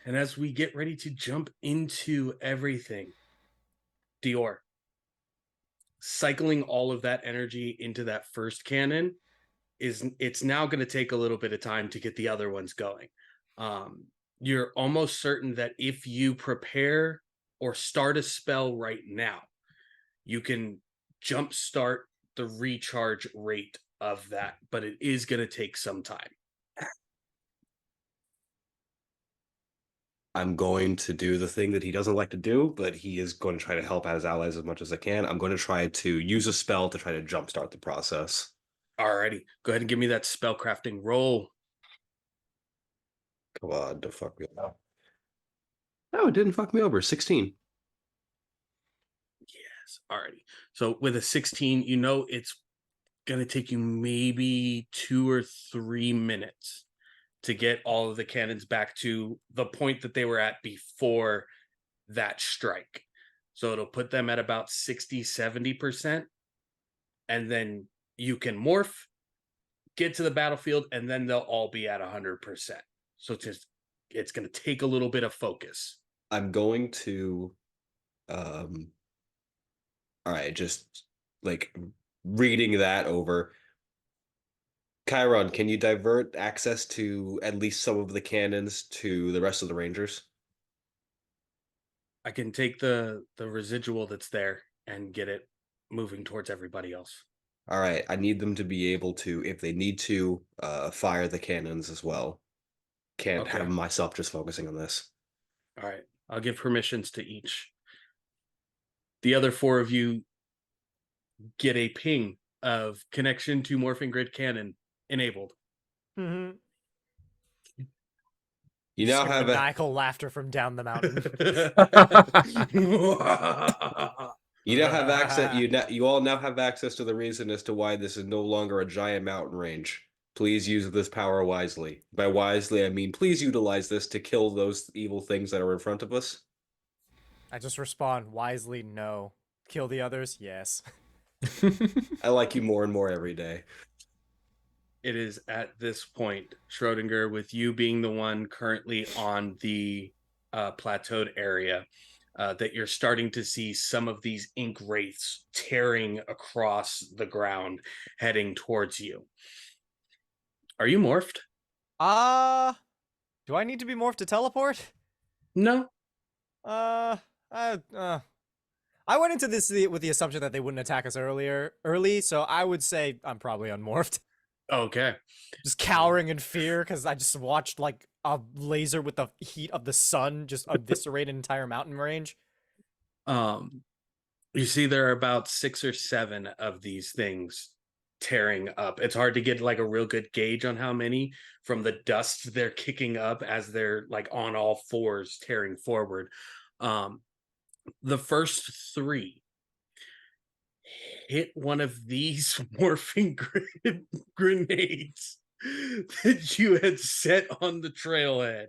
S1: And as we get ready to jump into everything, Dior, cycling all of that energy into that first cannon it's now going to take a little bit of time to get the other ones going. You're almost certain that if you prepare or start a spell right now, you can jumpstart the recharge rate of that, but it is going to take some time.
S4: I'm going to do the thing that he doesn't like to do, but he is going to try to help out his allies as much as I can. I'm going to try to use a spell to try to jumpstart the process.
S1: Alrighty, go ahead and give me that spellcrafting roll.
S4: Come on, don't fuck me up. No, it didn't fuck me over. 16.
S1: Yes, alrighty. So with a 16, you know it's going to take you maybe 2 or 3 minutes to get all of the cannons back to the point that they were at before that strike. So it'll put them at about 60-70%. And then you can morph, get to the battlefield, and then they'll all be at 100%. So it's going to take a little bit of focus.
S4: I'm going to all right, just like reading that over. Chiron, can you divert access to at least some of the cannons to the rest of the Rangers?
S1: I can take the residual that's there and get it moving towards everybody else.
S4: All right, I need them to be able to, if they need to, fire the cannons as well. Can't have myself just focusing on this.
S1: All right, I'll give permissions to each. The other 4 of you get a ping of connection to Morphing Grid cannon enabled.
S3: Mm-hmm.
S4: You now have
S3: maniacal laughter from down the mountain.
S4: You now have access. You all now have access to the reason as to why this is no longer a giant mountain range. Please use this power wisely. By wisely, I mean please utilize this to kill those evil things that are in front of us.
S3: I just respond wisely, no. Kill the others, yes.
S4: I like you more and more every day.
S1: It is at this point, Schrodinger, with you being the one currently on the plateaued area, that you're starting to see some of these ink wraiths tearing across the ground, heading towards you. Are you morphed?
S3: Do I need to be morphed to teleport?
S1: No.
S3: I went into this with the assumption that they wouldn't attack us early, so I would say I'm probably unmorphed.
S1: Okay.
S3: Just cowering in fear because I just watched like a laser with the heat of the sun just eviscerate an entire mountain range.
S1: You see there are about 6 or 7 of these things tearing up. It's hard to get like a real good gauge on how many from the dust they're kicking up as they're like on all fours tearing forward. The first 3 hit one of these morphing grenades that you had set on the trailhead.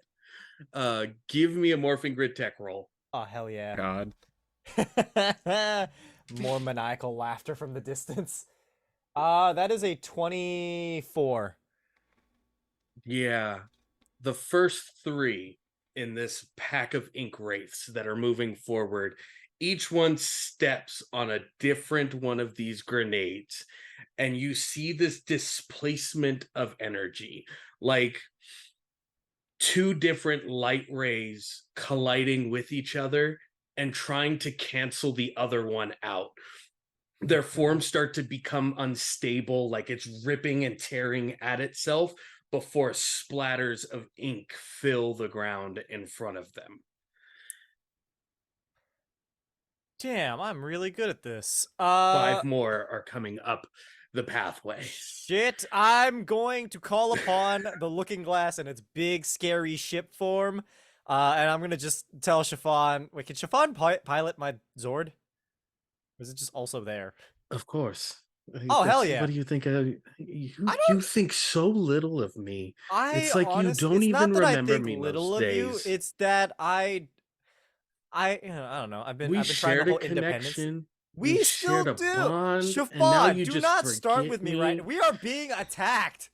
S1: Give me a morphing grid tech roll.
S3: Oh, hell yeah.
S6: God.
S3: More maniacal laughter from the distance. That is a 24.
S1: Yeah. The first 3 in this pack of ink wraiths that are moving forward, each one steps on a different one of these grenades, and you see this displacement of energy, like 2 different light rays colliding with each other and trying to cancel the other one out. Their forms start to become unstable, like it's ripping and tearing at itself before splatters of ink fill the ground in front of them.
S3: Damn, I'm really good at this.
S1: 5 more are coming up the pathway.
S3: Shit, I'm going to call upon the Looking Glass in its big, scary ship form. And I'm going to just tell Chiffon... Wait, can Chiffon pilot my Zord? Or is it just also there?
S1: Of course.
S3: Oh, hell yeah.
S1: What do you think? You think so little of me. It's like you don't even remember me most days.
S3: It's that I don't know. I've been trying to hold independence. We
S1: You
S3: still
S1: shared a
S3: do.
S1: bond, and now
S3: Siobhan,
S1: you
S3: do
S1: just
S3: not start
S1: forget
S3: with me right. We are being attacked.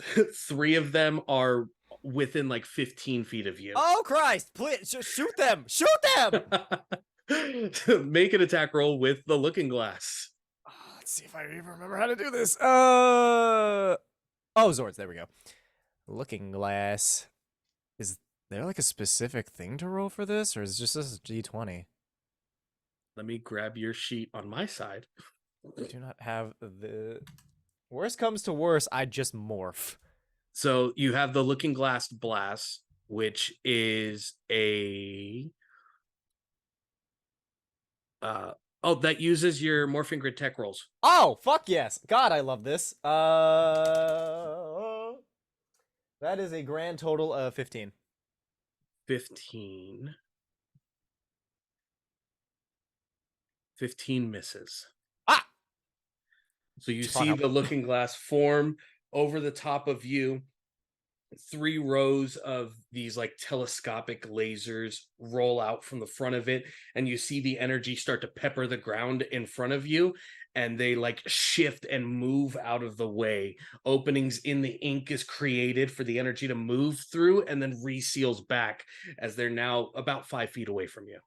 S1: 3 of them are within like 15 feet of you.
S3: Oh Christ! Please shoot them! Shoot them!
S1: Make an attack roll with the looking glass.
S3: Let's see if I even remember how to do this. Oh, Zords. There we go. Looking glass. Is there like a specific thing to roll for this, or is it just this D20?
S1: Let me grab your sheet on my side.
S3: I do not have the. Worst comes to worst, I just morph.
S1: So you have the looking glass blast, which is a that uses your Morphing Grid tech rolls.
S3: Oh, fuck yes. God, I love this. That is a grand total of 15.
S1: 15. 15 misses.
S3: Ah!
S1: So you
S3: Fun
S1: see
S3: up.
S1: the looking glass form over the top of you. 3 rows of these like telescopic lasers roll out from the front of it, and you see the energy start to pepper the ground in front of you, and they like shift and move out of the way. Openings in the ink is created for the energy to move through, and then reseals back as they're now about 5 feet away from you.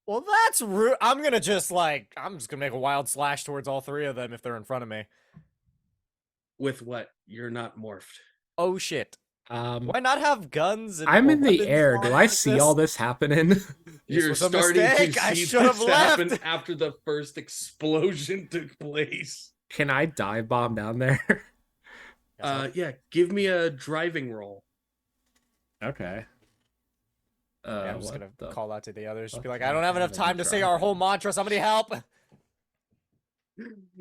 S3: Well, that's rude. I'm just gonna make a wild slash towards all 3 of them if they're in front of me.
S1: With what? You're not morphed.
S3: Oh shit. Why not have guns? And
S6: I'm
S3: or
S6: in the
S3: weapons
S6: air. Do I
S3: like
S6: see
S3: this?
S6: all this happening?
S3: This
S1: You're
S3: was a
S1: starting
S3: mistake.
S1: to
S3: I
S1: see
S3: should have
S1: this happen
S3: left.
S1: after the first explosion took place.
S6: Can I dive bomb down there?
S1: Yeah, give me a driving roll.
S6: Okay.
S3: I'm just
S6: what
S3: gonna call out to the others. Just be like,
S6: fuck
S3: I don't have enough time to say our whole mantra. Somebody help!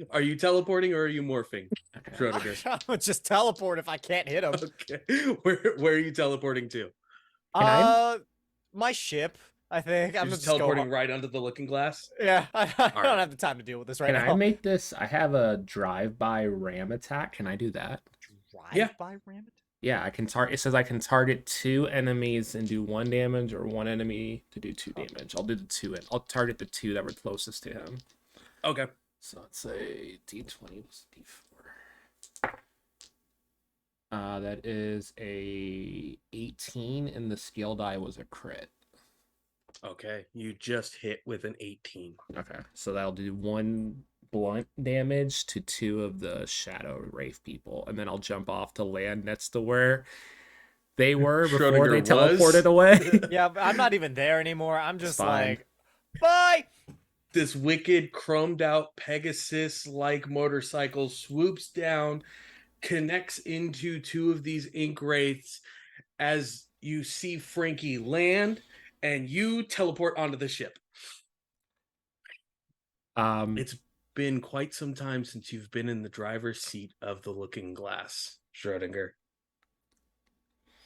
S1: Are you teleporting or are you morphing, Schrodinger?
S3: I would just teleport if I can't hit him.
S1: Okay, where are you teleporting to?
S3: My ship. I think I'm
S1: You're just
S3: just
S1: teleporting right under the looking glass.
S3: Yeah, I don't
S1: right.
S3: have the time to deal with this right
S6: Can
S3: now.
S6: I make this? I have a drive-by ram attack. Can I do that?
S1: Yeah.
S3: Drive-by ram it?
S6: Yeah, I can target. It says I can target 2 enemies and do 1 damage, or 1 enemy to do 2 damage. I'll do the 2, and I'll target the 2 that were closest to him.
S1: Okay.
S6: So let's say D20 was D4. That is a 18, and the skill die was a crit.
S1: Okay, you just hit with an 18.
S6: Okay, so that'll do 1 blunt damage to 2 of the Shadow Wraith people, and then I'll jump off to land next to where they were before they
S1: Schrodinger
S6: teleported away.
S3: Yeah, but I'm not even there anymore. I'm just
S6: fine.
S3: like, bye!
S1: This wicked chromed out Pegasus-like motorcycle swoops down, connects into 2 of these ink wraiths as you see Frankie land, and you teleport onto the ship. It's been quite some time since you've been in the driver's seat of the looking glass, Schrodinger.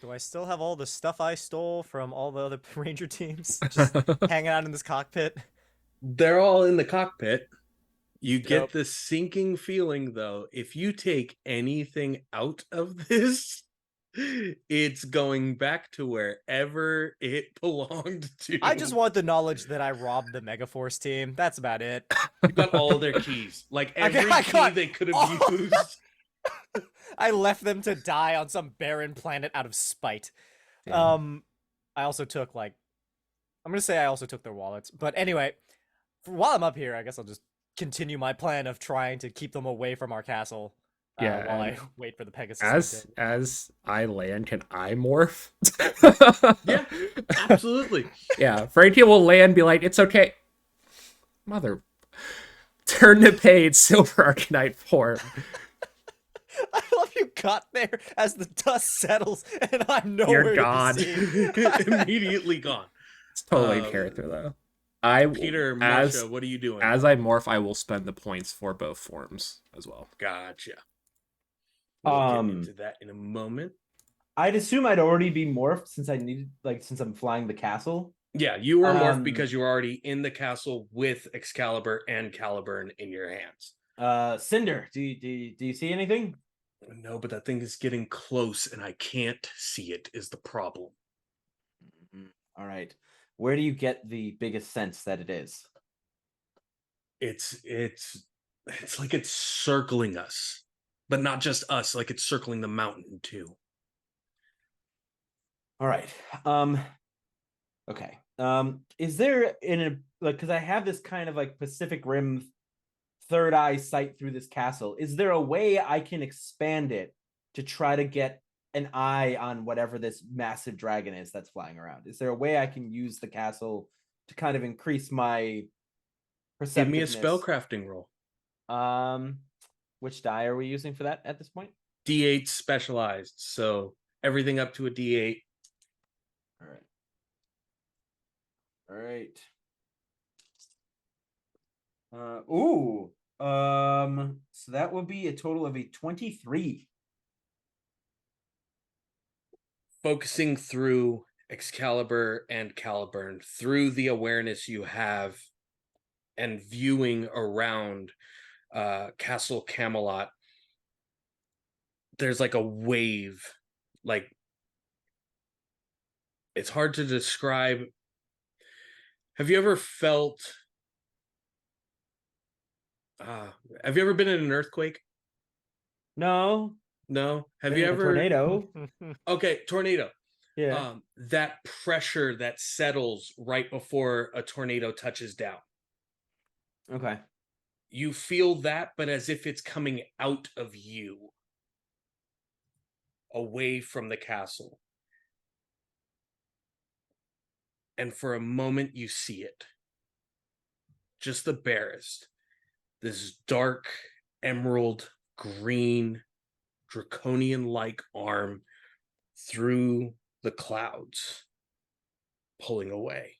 S3: Do I still have all the stuff I stole from all the other Ranger teams just hanging out in this cockpit?
S1: They're all in the cockpit. You get
S3: Yep.
S1: the sinking feeling, though, if you take anything out of this, it's going back to wherever it belonged to.
S3: I just want the knowledge that I robbed the Megaforce team. That's about it.
S1: You got all of their keys. Like every
S3: I
S1: key
S3: got
S1: they could have
S3: all-
S1: used.
S3: I left them to die on some barren planet out of spite.
S6: Damn.
S3: I also took I'm gonna say I also took their wallets. But anyway, while I'm up here, I guess I'll just continue my plan of trying to keep them away from our castle.
S6: Yeah,
S3: while I
S6: and
S3: wait for the Pegasus.
S6: as I land, can I morph?
S1: Yeah, absolutely.
S6: Yeah, Frankie will land, be like, "It's okay, mother." Turn the page, Silver ArcaKnight form.
S3: I love you got there as the dust settles and I'm nowhere
S6: You're
S3: to
S6: gone.
S3: be seen.
S1: Immediately gone.
S6: It's totally a character though.
S1: Peter, Marcia, what are you doing?
S6: As I morph, I will spend the points for both forms as well.
S1: Gotcha. We'll get
S5: Um,
S1: into that in a moment.
S5: I'd assume I'd already be morphed since since I'm flying the castle.
S1: Yeah, you were morphed
S5: Um,
S1: because you were already in the castle with Excalibur and Caliburn in your hands.
S5: Cinder, do you see anything?
S1: No, but that thing is getting close and I can't see it is the problem.
S5: All right. Where do you get the biggest sense that it is?
S1: it's like it's circling us, but not just us, like it's circling the mountain too.
S5: All right. Okay. Is there in a like because I have this kind of like Pacific Rim third eye sight through this castle. Is there a way I can expand it to try to get an eye on whatever this massive dragon is that's flying around? Is there a way I can use the castle to kind of increase my
S1: Give me a
S5: perceptiveness?
S1: spellcrafting roll.
S5: Which die are we using for that at this point?
S1: D8 specialized, so everything up to a D8.
S5: All right. All right. So that would be a total of a 23.
S1: Focusing through Excalibur and Caliburn through the awareness you have and viewing around Castle Camelot, there's like a wave, like it's hard to describe. Have you ever felt have you ever been in an earthquake?
S5: No.
S1: No. Have
S5: Been
S1: you
S5: in a
S1: ever
S5: tornado?
S1: Okay, tornado.
S5: Yeah.
S1: That pressure that settles right before a tornado touches down.
S5: Okay.
S1: You feel that, but as if it's coming out of you, away from the castle. And for a moment, you see it. Just the barest. This dark, emerald, green, draconian-like arm through the clouds, pulling away.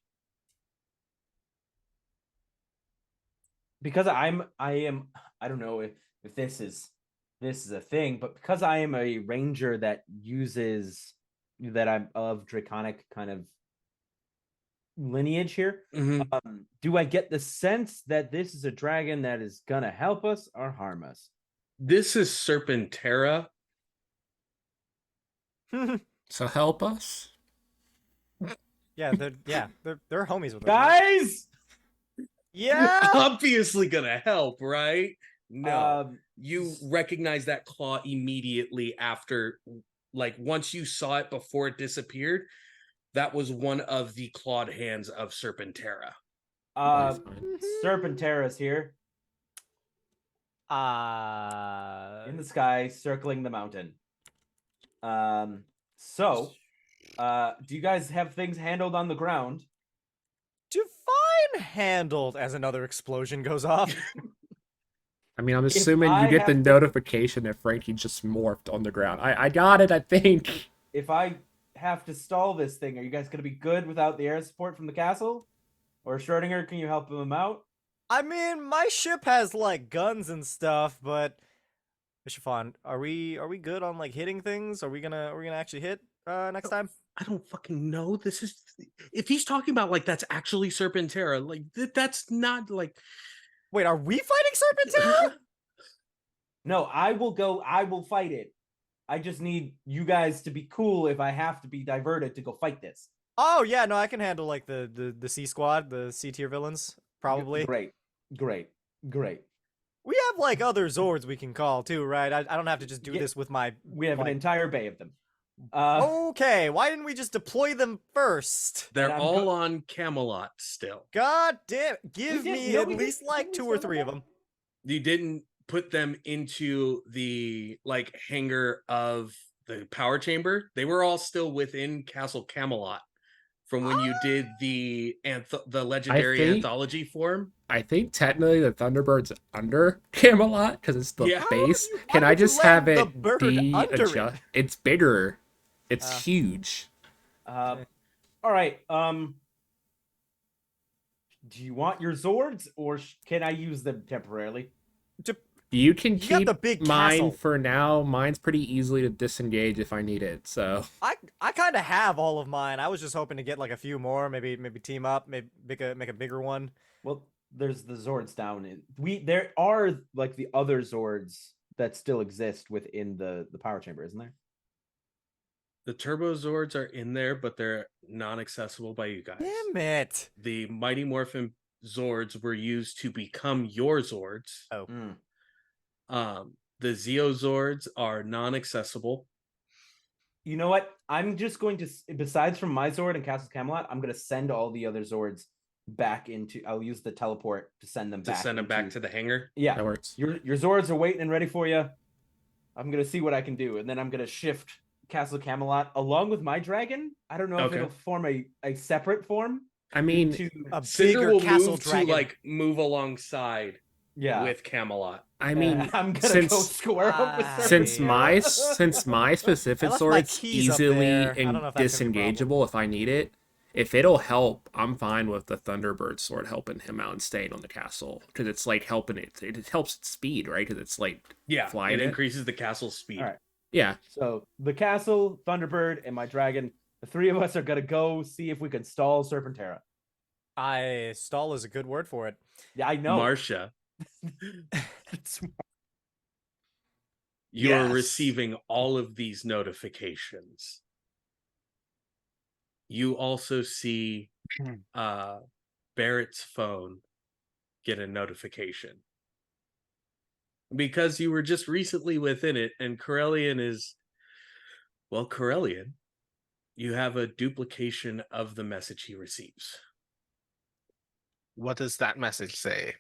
S5: Because I don't know if this is a thing, but because I am a ranger that I'm of draconic kind of lineage here, do I get the sense that this is a dragon that is gonna help us or harm us?
S1: This is Serpentera.
S6: So help us.
S3: Yeah, they're homies with us.
S5: Guys,
S3: Yeah.
S1: Obviously gonna help, right? No. You
S5: s-
S1: recognize that claw immediately after, like once you saw it before it disappeared, that was one of the clawed hands of Serpentera.
S5: Serpentera's here
S3: Uh,
S5: in the sky, circling the mountain. So, do you guys have things handled on the ground?
S3: Define handled as another explosion goes off.
S6: I mean, I'm assuming
S5: I
S6: you get the
S5: have to-
S6: notification that Frankie just morphed on the ground. I got it, I think.
S5: If I have to stall this thing, are you guys going to be good without the air support from the castle? Or Schrodinger, can you help him out?
S3: I mean, my ship has like guns and stuff, but Ishafan, are we good on like hitting things? Are we gonna actually hit next time?
S1: I don't fucking know. This is, if he's talking about like that's actually Serpentera, like that's not like.
S3: Wait, are we fighting Serpentera?
S5: No, I will fight it. I just need you guys to be cool if I have to be diverted to go fight this.
S3: Oh yeah, no, I can handle like the C squad, the C tier villains, probably.
S5: Great.
S3: We have like other Zords we can call too, right? I don't have to just do this with my.
S5: We have an
S3: like-
S5: entire bay of them.
S3: Okay, why didn't we just deploy them first?
S1: They're
S5: I'm
S1: all on Camelot still.
S3: God damn! Give
S5: did-
S3: me
S5: no,
S3: at
S5: we did-
S3: least like
S5: didn't we
S3: 2 or
S5: send
S3: 3 of
S5: them
S3: them.
S1: You didn't put them into the like hangar of the power chamber. They were all still within Castle Camelot from when you did the legendary
S6: think-
S1: anthology form.
S6: I think technically the Thunderbird's under Camelot because it's the
S1: Yeah.
S6: base.
S3: Why
S6: Can I
S3: would you
S6: just have
S3: land
S6: it
S3: the bird
S6: be
S3: under it?
S6: adjust? It's bigger. It's huge.
S5: All right. Do you want your Zords or can I use them temporarily?
S6: You can
S3: You got
S6: keep
S3: the big
S6: mine
S3: castle.
S6: for now. Mine's pretty easily to disengage if I need it. So
S3: I kind of have all of mine. I was just hoping to get like a few more, maybe team up, maybe make a bigger one.
S5: Well, there's the Zords down. There are like the other Zords that still exist within the power chamber, isn't there?
S1: The Turbo Zords are in there, but they're non-accessible by you guys.
S3: Damn it!
S1: The Mighty Morphin Zords were used to become your Zords.
S3: Oh.
S1: The Zeo Zords are non-accessible.
S5: You know what? I'm just going to, besides from my Zord and Castle Camelot, I'm going to send all the other Zords back into. I'll use the teleport to send them back.
S1: To the hangar.
S5: Yeah,
S6: That works.
S5: Your Zords are waiting and ready for you. I'm going to see what I can do, and then I'm going to shift Castle Camelot along with my dragon. I don't know if it'll form a separate form.
S6: I mean,
S3: A
S1: Cinder
S3: bigger
S1: will
S3: castle
S1: move
S3: dragon.
S1: to like move alongside with Camelot.
S6: I mean,
S5: I'm gonna go square up with
S6: since
S5: Serpentera.
S6: my specific
S3: I left my
S6: sword's
S3: keys up
S6: easily
S3: there. I don't know if that's gonna be a problem.
S6: disengageable if I need it, if it'll help, I'm fine with the Thunderbird sword helping him out and staying on the castle because it's like helping it. It helps its speed, right? Because it's like flying.
S1: It increases the castle's speed.
S5: All right.
S6: Yeah.
S5: So the castle, Thunderbird, and my dragon. The three of us are gonna go see if we can stall Serpentera.
S3: Stall is a good word for it.
S5: Yeah, I know.
S1: Marcia,
S5: It's-
S1: you are
S2: Yes.
S1: receiving all of these notifications. You also see Barrett's phone get a notification. Because you were just recently within it, and Corellian is, well, Corellian, you have a duplication of the message he receives.
S2: What does that message say?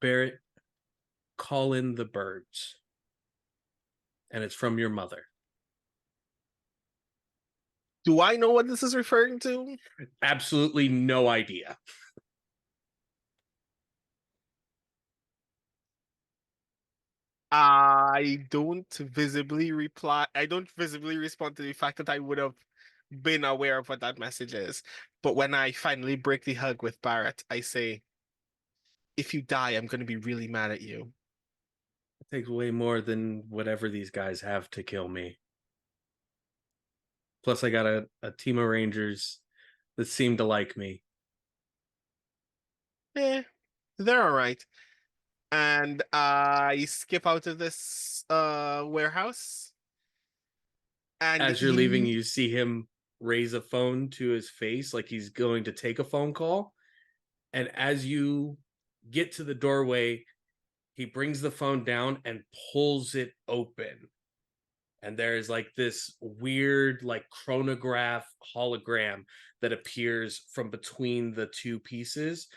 S1: Barrett, call in the birds. And it's from your mother.
S2: Do I know what this is referring to?
S1: Absolutely no idea.
S2: I don't visibly reply. I don't visibly respond to the fact that I would have been aware of what that message is. But when I finally break the hug with Barrett, I say, if you die, I'm going to be really mad at you.
S1: It takes way more than whatever these guys have to kill me. Plus, I got a team of Rangers that seem to like me.
S2: They're all right. And I skip out of this warehouse. And
S1: As you're leaving, you see him raise a phone to his face like he's going to take a phone call. And as you get to the doorway, he brings the phone down and pulls it open. And there's like this weird, like chronograph hologram that appears from between the two pieces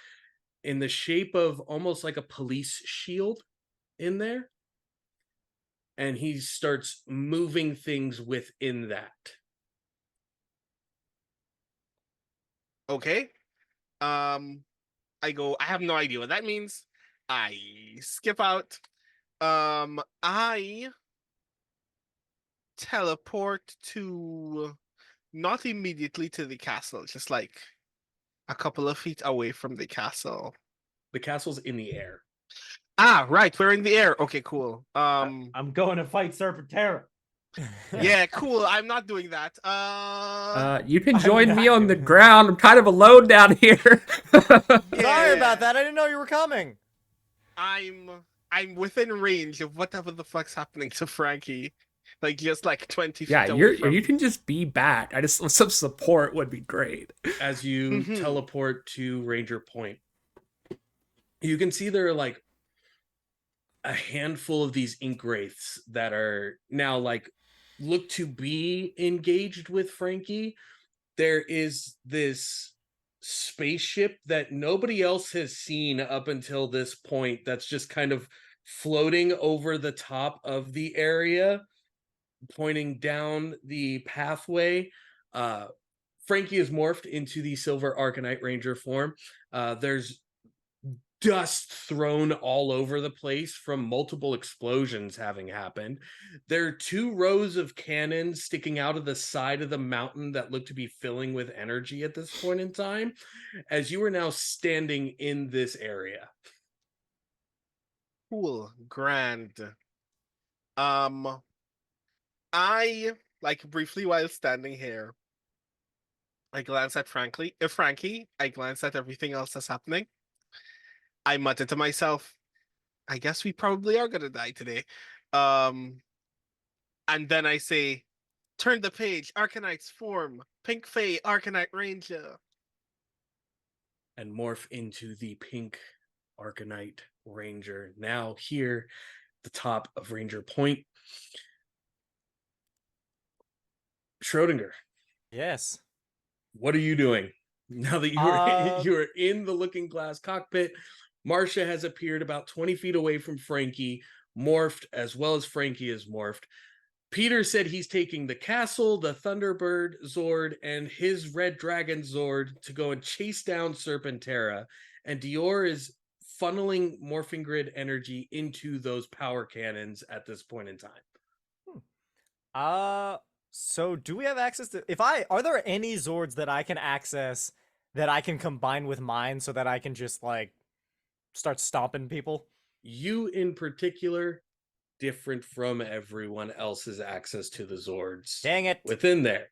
S1: in the shape of almost like a police shield in there. And he starts moving things within that.
S2: Okay. I go, I have no idea what that means. I skip out. I teleport to not immediately to the castle, just like a couple of feet away from the castle.
S1: The castle's in the air.
S2: Ah, right, we're in the air. Okay, cool.
S5: I'm going to fight Serpentera.
S2: Yeah, cool. I'm not doing that.
S6: You can join me on the ground. I'm kind of alone down here.
S3: Sorry about that. I didn't know you were coming.
S2: I'm within range of whatever the fuck's happening to Frankie. Like just like 20 feet
S6: Yeah,
S2: away from
S6: you
S2: me.
S6: can just be back. I just some support would be great.
S1: As you teleport to Ranger Point, you can see there are like a handful of these ink wraiths that are now like look to be engaged with Frankie. There is this spaceship that nobody else has seen up until this point that's just kind of floating over the top of the area, pointing down the pathway. Frankie is morphed into the Silver ArcaKnight Ranger form. There's dust thrown all over the place from multiple explosions having happened. There are 2 rows of cannons sticking out of the side of the mountain that look to be filling with energy at this point in time, as you are now standing in this area.
S2: Cool, grand. I like briefly while standing here, I glance at Frankie. I glance at everything else that's happening. I mutter to myself, I guess we probably are gonna die today. And then I say, turn the page, ArcaKnights form, Pink Fae, ArcaKnight Ranger.
S1: and morph into the pink ArcaKnight Ranger. Now here, the top of Ranger Point. Schrodinger,
S3: Yes.
S1: what are you doing? Now that you're in the looking glass cockpit, Marcia has appeared about 20 feet away from Frankie, morphed as well as Frankie is morphed. Peter said he's taking the castle, the Thunderbird Zord, and his Red Dragon Zord to go and chase down Serpentera. And Dior is funneling Morphing Grid energy into those power cannons at this point in time.
S3: So do we have access to, are there any Zords that I can access that I can combine with mine so that I can just like start stomping people?
S1: You in particular, different from everyone else's access to the Zords.
S3: Dang it.
S1: Within there.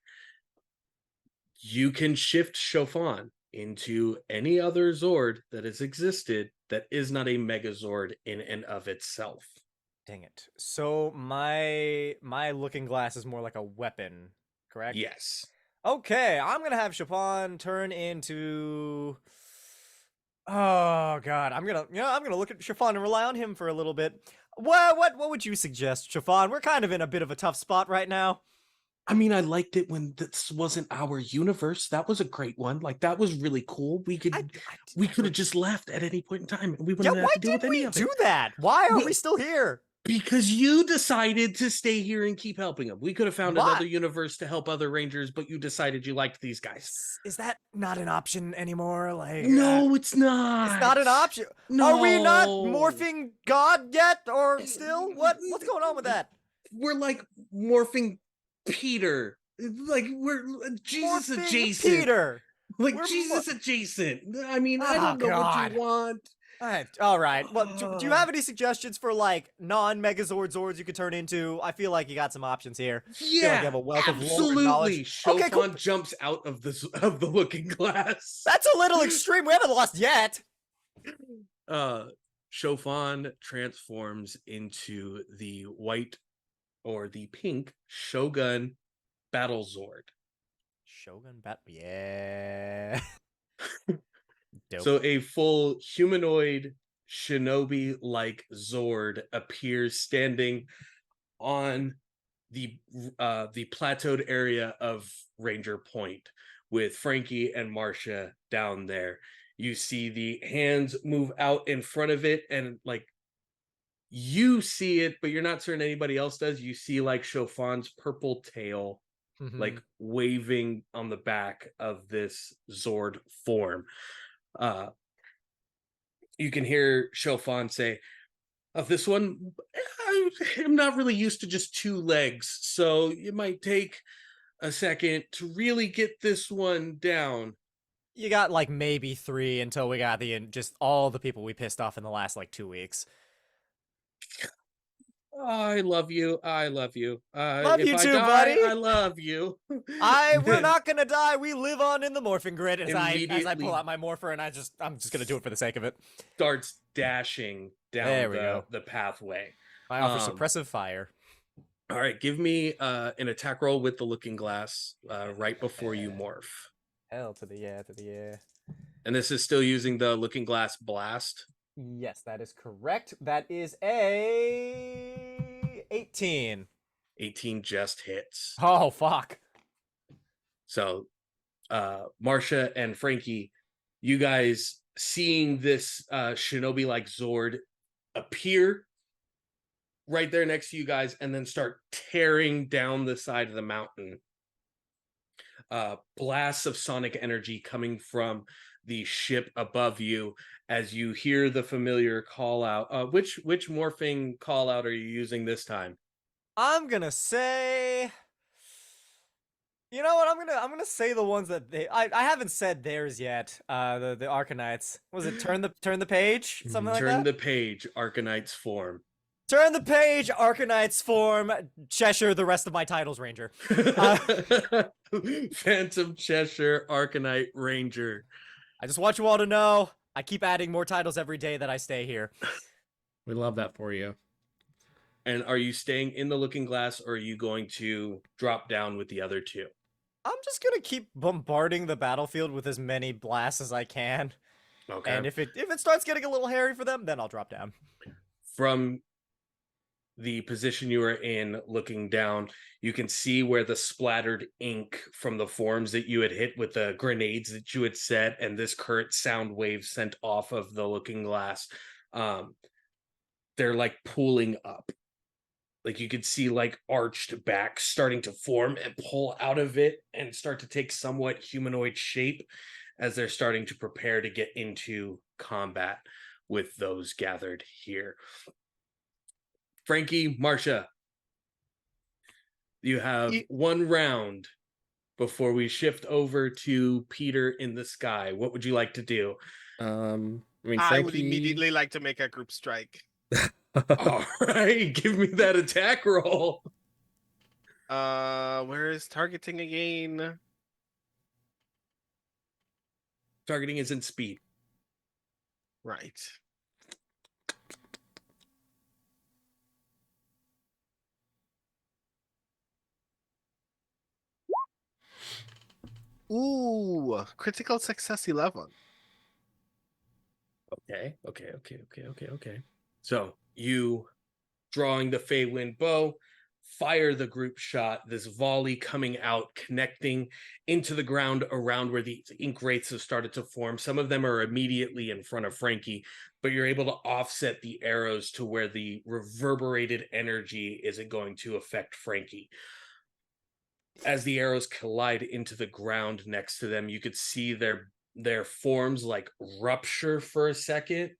S1: You can shift Chauffon into any other Zord that has existed that is not a Megazord in and of itself.
S3: Dang it. So my looking glass is more like a weapon, correct?
S1: Yes.
S3: Okay, I'm gonna have Chopin turn into. Oh God, I'm gonna look at Chopin and rely on him for a little bit. What would you suggest, Chopin? We're kind of in a bit of a tough spot right now.
S1: I mean, I liked it when this wasn't our universe. That was a great one. Like, that was really cool. We could have just left at any point in time, and we wouldn't have to deal with any of it.
S3: Why did we do that? Why are we still here?
S1: Because you decided to stay here and keep helping them. We could have found another universe to help other Rangers, but you decided you liked these guys.
S3: Is that not an option anymore? Like,
S1: no, it's not.
S3: It's not an option.
S1: No.
S3: Are we not morphing God yet, or still? What's going on with that?
S1: We're like morphing Peter. Like, we're Jesus
S3: morphing
S1: adjacent.
S3: Peter.
S1: Like, we're Jesus adjacent. I mean, I don't know what you want.
S3: All right. Well, do you have any suggestions for like non-Megazord Zords you could turn into? I feel like you got some options here.
S1: Yeah,
S3: like you have a wealth
S1: absolutely.
S3: Of knowledge.
S1: Chopin cool. Jumps out of the looking glass.
S3: That's a little extreme. We haven't lost yet.
S1: Chopin transforms into the white or the pink Shogun Battle Zord.
S3: Shogun Battle, yeah. Dope.
S1: So a full humanoid shinobi-like Zord appears standing on the plateaued area of Ranger Point with Frankie and Marcia down there. You see the hands move out in front of it, and like you see it, but you're not certain anybody else does. You see like Chaufon's purple tail like waving on the back of this Zord form. You can hear Chauffon say, of this one, I'm not really used to just two legs, so it might take a second to really get this one down.
S3: You got like maybe 3 until we got just all the people we pissed off in the last like 2 weeks.
S1: I love you. I love you.
S3: Love you too, buddy.
S1: I love you.
S3: We're not gonna die. We live on in the morphing grid. As I pull out my morpher, and I'm just gonna do it for the sake of it.
S1: Starts dashing down the pathway.
S3: I offer suppressive fire.
S1: All right, give me an attack roll with the looking glass right before you morph.
S3: Hell to the yeah.
S1: And this is still using the looking glass blast.
S3: Yes, that is correct. That is a 18.
S1: 18 just hits.
S3: Oh, fuck.
S1: So, Marcia and Frankie, you guys seeing this shinobi-like Zord appear right there next to you guys and then start tearing down the side of the mountain. Blasts of sonic energy coming from the ship above you as you hear the familiar call out. Which morphing call out are you using this time?
S3: I'm gonna say, you know what? I'm gonna say the ones that I haven't said theirs yet. The ArcaKnights. Was it turn the page? Something like that.
S1: Turn the page. ArcaKnights form.
S3: Turn the page. ArcaKnights form. Cheshire. The rest of my titles, Ranger.
S1: Phantom Cheshire ArcaKnight Ranger.
S3: I just want you all to know I keep adding more titles every day that I stay here.
S6: We love that for you.
S1: And are you staying in the looking glass, or are you going to drop down with the other two?
S3: I'm just gonna keep bombarding the battlefield with as many blasts as I can.
S1: Okay.
S3: And if it starts getting a little hairy for them, then I'll drop down.
S1: From the position you are in, looking down, you can see where the splattered ink from the forms that you had hit with the grenades that you had set, and this current sound wave sent off of the looking glass. They're like pooling up. Like you could see like arched back starting to form and pull out of it and start to take somewhat humanoid shape as they're starting to prepare to get into combat with those gathered here. Frankie, Marcia, you have one round before we shift over to Peter in the sky. What would you like to do?
S6: I mean,
S2: I
S6: Frankie...
S2: would immediately like to make a group strike.
S1: All right, give me that attack roll.
S2: Where is targeting again?
S1: Targeting is in speed.
S2: Right. Ooh, critical success 11.
S1: Okay. So you drawing the Feywind bow, fire the group shot, this volley coming out, connecting into the ground around where the ink wraiths have started to form. Some of them are immediately in front of Frankie, but you're able to offset the arrows to where the reverberated energy isn't going to affect Frankie. As the arrows collide into the ground next to them, you could see their forms like rupture for a second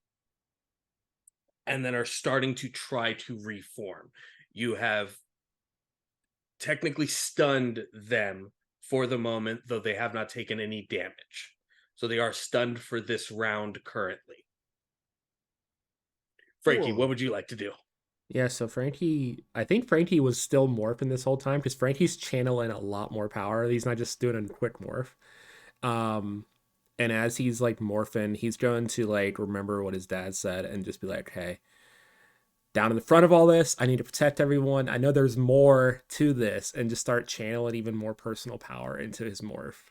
S1: and then are starting to try to reform. You have technically stunned them for the moment, though they have not taken any damage. So they are stunned for this round currently. Frankie,
S2: Cool.
S1: what would you like to do?
S6: Yeah, so Frankie, I think Frankie was still morphing this whole time because Frankie's channeling a lot more power. He's not just doing a quick morph. And as he's like morphing, he's going to like remember what his dad said and just be like, hey, down in the front of all this, I need to protect everyone. I know there's more to this, and just start channeling even more personal power into his morph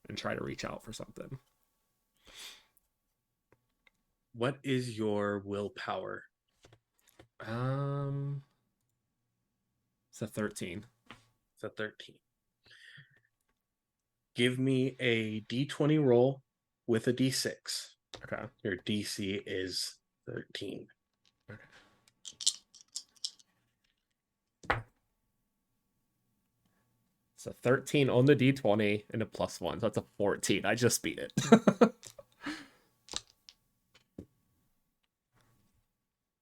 S6: and try to reach out for something.
S1: What is your willpower?
S6: It's a 13.
S1: It's a 13. Give me a d20 roll with a d6.
S6: Okay.
S1: Your DC is 13.
S6: Okay. It's a 13 on the d20 and a +1, so that's a 14. I just beat it.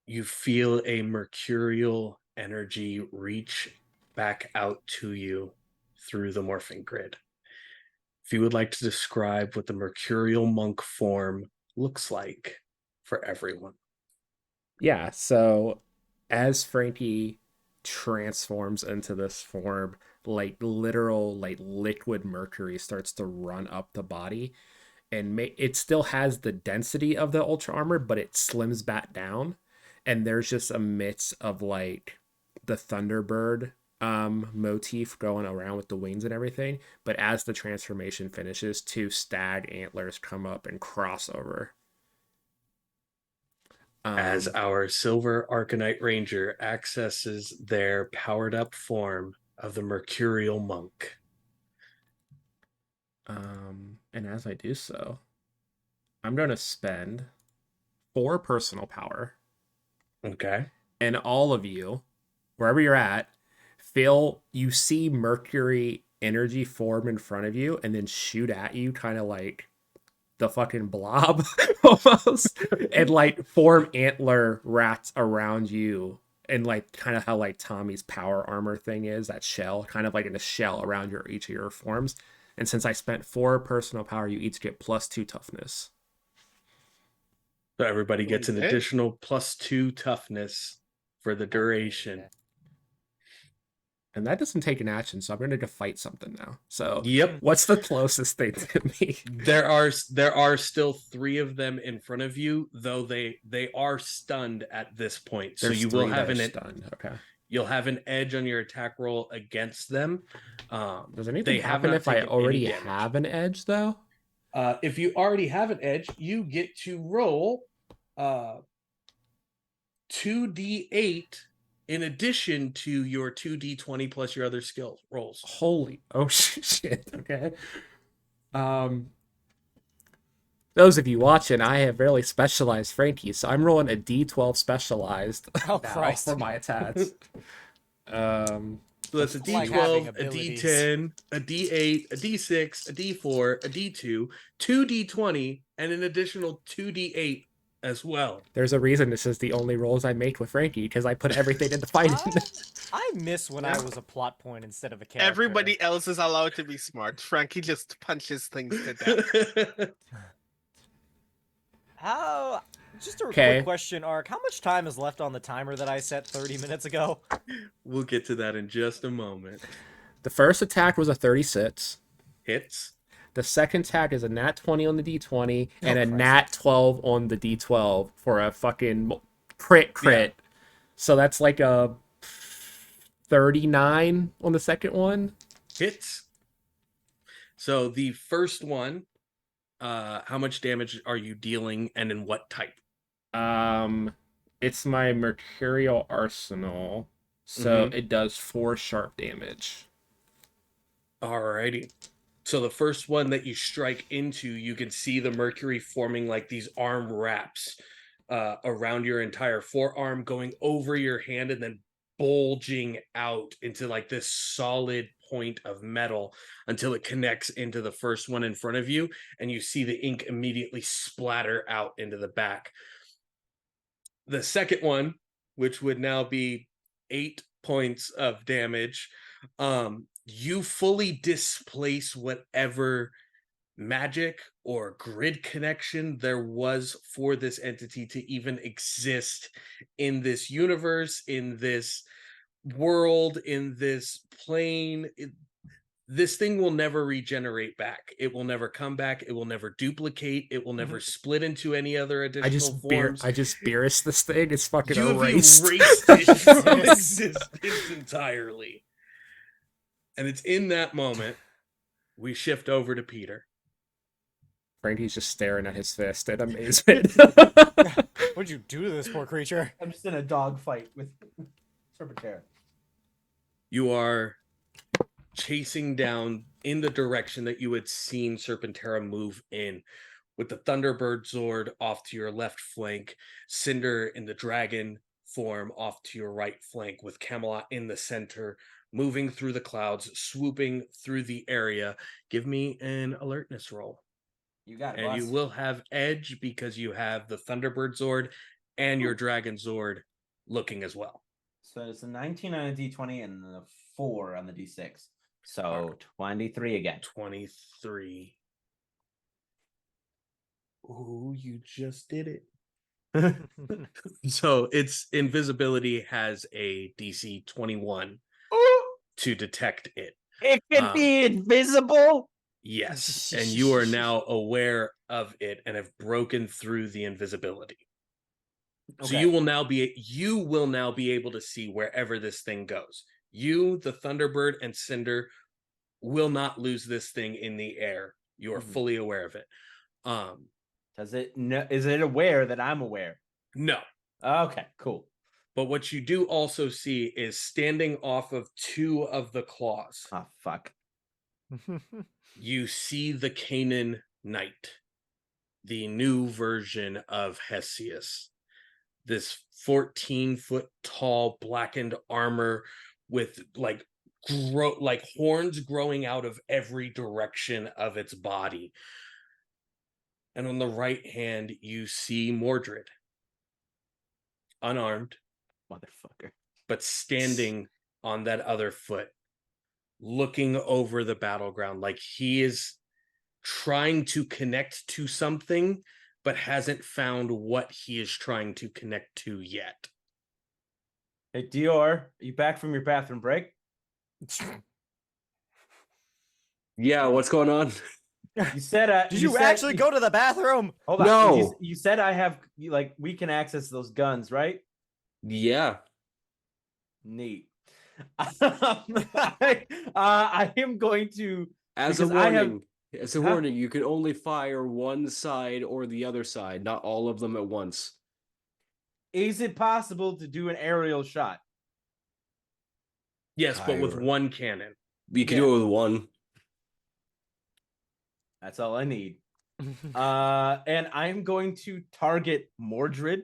S1: You feel a mercurial energy reach back out to you through the morphing grid. If you would like to describe what the mercurial monk form looks like for everyone.
S6: Yeah, so as Frankie transforms into this form, like literal like liquid mercury starts to run up the body, and it still has the density of the ultra armor, but it slims back down, and there's just a mix of like the Thunderbird motif going around with the wings and everything. But as the transformation finishes, 2 stag antlers come up and cross over.
S1: As our Silver Arcanite Ranger accesses their powered up form of the mercurial monk.
S6: And as I do so, I'm going to spend 4 personal power.
S1: Okay.
S6: And all of you, wherever you're at, you see mercury energy form in front of you and then shoot at you, kind of like the fucking blob almost, and like form antler rats around you, and like kind of how like Tommy's power armor thing is, that shell, kind of like in a shell around each of your forms. And since I spent 4 personal power, you each get +2 toughness.
S1: So everybody gets an
S2: Okay.
S1: additional +2 toughness for the duration.
S6: And that doesn't take an action, so I'm going to fight something now. So
S1: Yep.
S6: what's the closest thing to me?
S1: There are still 3 of them in front of you, though they are stunned at this point.
S6: There's
S1: so you will
S6: 3
S1: have
S6: that
S1: an
S6: are stunned. Okay.
S1: You'll have an edge on your attack roll against them.
S6: Does anything happen if I already have an edge, though?
S1: If you already have an edge, you get to roll 2d8 in addition to your 2d20 plus your other skill rolls.
S6: Holy, oh shit. Okay. Those of you watching, I have really specialized Frankie, so I'm rolling a D12 specialized
S3: Oh,
S6: now
S3: Christ.
S6: for my attacks.
S1: So that's a
S3: It's like having
S1: D12, a
S3: abilities.
S1: D10, a D8, a D6, a D4, a D2, 2D20, and an additional 2D8 as well.
S6: There's a reason this is the only rolls I make with Frankie, because I put everything into fighting.
S3: I miss when I was a plot point instead of a character.
S2: Everybody else is allowed to be smart. Frankie just punches things to death.
S3: How? Just a
S6: Okay.
S3: quick question, Ark. How much time is left on the timer that I set 30 minutes ago?
S1: We'll get to that in just a moment.
S6: The first attack was a 36.
S1: Hits.
S6: The second attack is a nat 20 on the D20 and a
S3: Christ.
S6: nat 12 on the D12 for a fucking crit.
S1: Yeah.
S6: So that's like a 39 on the second one.
S1: Hits. So the first one, how much damage are you dealing and in what type?
S6: It's my Mercurial Arsenal, so it does 4 sharp damage.
S1: Alrighty. So the first one that you strike into, you can see the mercury forming like these arm wraps around your entire forearm, going over your hand and then bulging out into like this solid point of metal until it connects into the first one in front of you, and you see the ink immediately splatter out into the back. The second one, which would now be 8 points of damage, you fully displace whatever magic or grid connection there was for this entity to even exist in this universe, in this world, in this plane. This thing will never regenerate back. It will never come back. It will never duplicate. It will never split into any other additional forms.
S6: I just Beerus this thing. It's fucking
S1: You have
S6: erased.
S1: erased it from existence entirely. And it's in that moment we shift over to Peter.
S6: Frankie's just staring at his fist in amazement.
S3: What'd you do to this poor creature?
S5: I'm just in a dog fight with Serpentera.
S1: You are chasing down in the direction that you had seen Serpentera move in, with the Thunderbird Zord off to your left flank, Cinder in the dragon form off to your right flank, with Camelot in the center, moving through the clouds, swooping through the area. Give me an alertness roll.
S5: You got it,
S1: And
S5: boss.
S1: you will have edge because you have the Thunderbird Zord and your Dragon Zord looking as well.
S5: So it's a 19 on a D20 and a 4 on the D6. So 23 again.
S1: 23. Ooh, you just did it. So its invisibility has a DC 21 to detect it.
S5: It could be invisible.
S1: Yes, and you are now aware of it and have broken through the invisibility. So
S5: Okay.
S1: you will now be able to see wherever this thing goes. You, the Thunderbird, and Cinder will not lose this thing in the air. You are fully aware of it.
S5: Does it know? Is it aware that I'm aware?
S1: No.
S5: Okay, cool.
S1: But what you do also see is standing off of 2 of the claws.
S5: Oh fuck.
S1: You see the Canaan Knight, the new version of Hesius. This 14-foot tall blackened armor with like horns growing out of every direction of its body. And on the right hand, you see Mordred, unarmed,
S5: Motherfucker.
S1: but standing on that other foot, looking over the battleground like he is trying to connect to something, but hasn't found what he is trying to connect to yet.
S5: Hey Dior, are you back from your bathroom break?
S4: Yeah, what's going on?
S5: You said
S3: Did you actually go to the bathroom?
S5: Hold on.
S4: No.
S5: You said I have we can access those guns, right?
S4: Yeah.
S5: Neat. I am going to
S4: As a
S5: because I have
S4: warning, As a
S5: Huh?
S4: warning, you can only fire one side or the other side, not all of them at once.
S5: Is it possible to do an aerial shot?
S1: Yes, but with
S4: Fire.
S1: one cannon.
S4: You can
S5: Yeah.
S4: do it with one.
S5: That's all I need. And I'm going to target Mordred.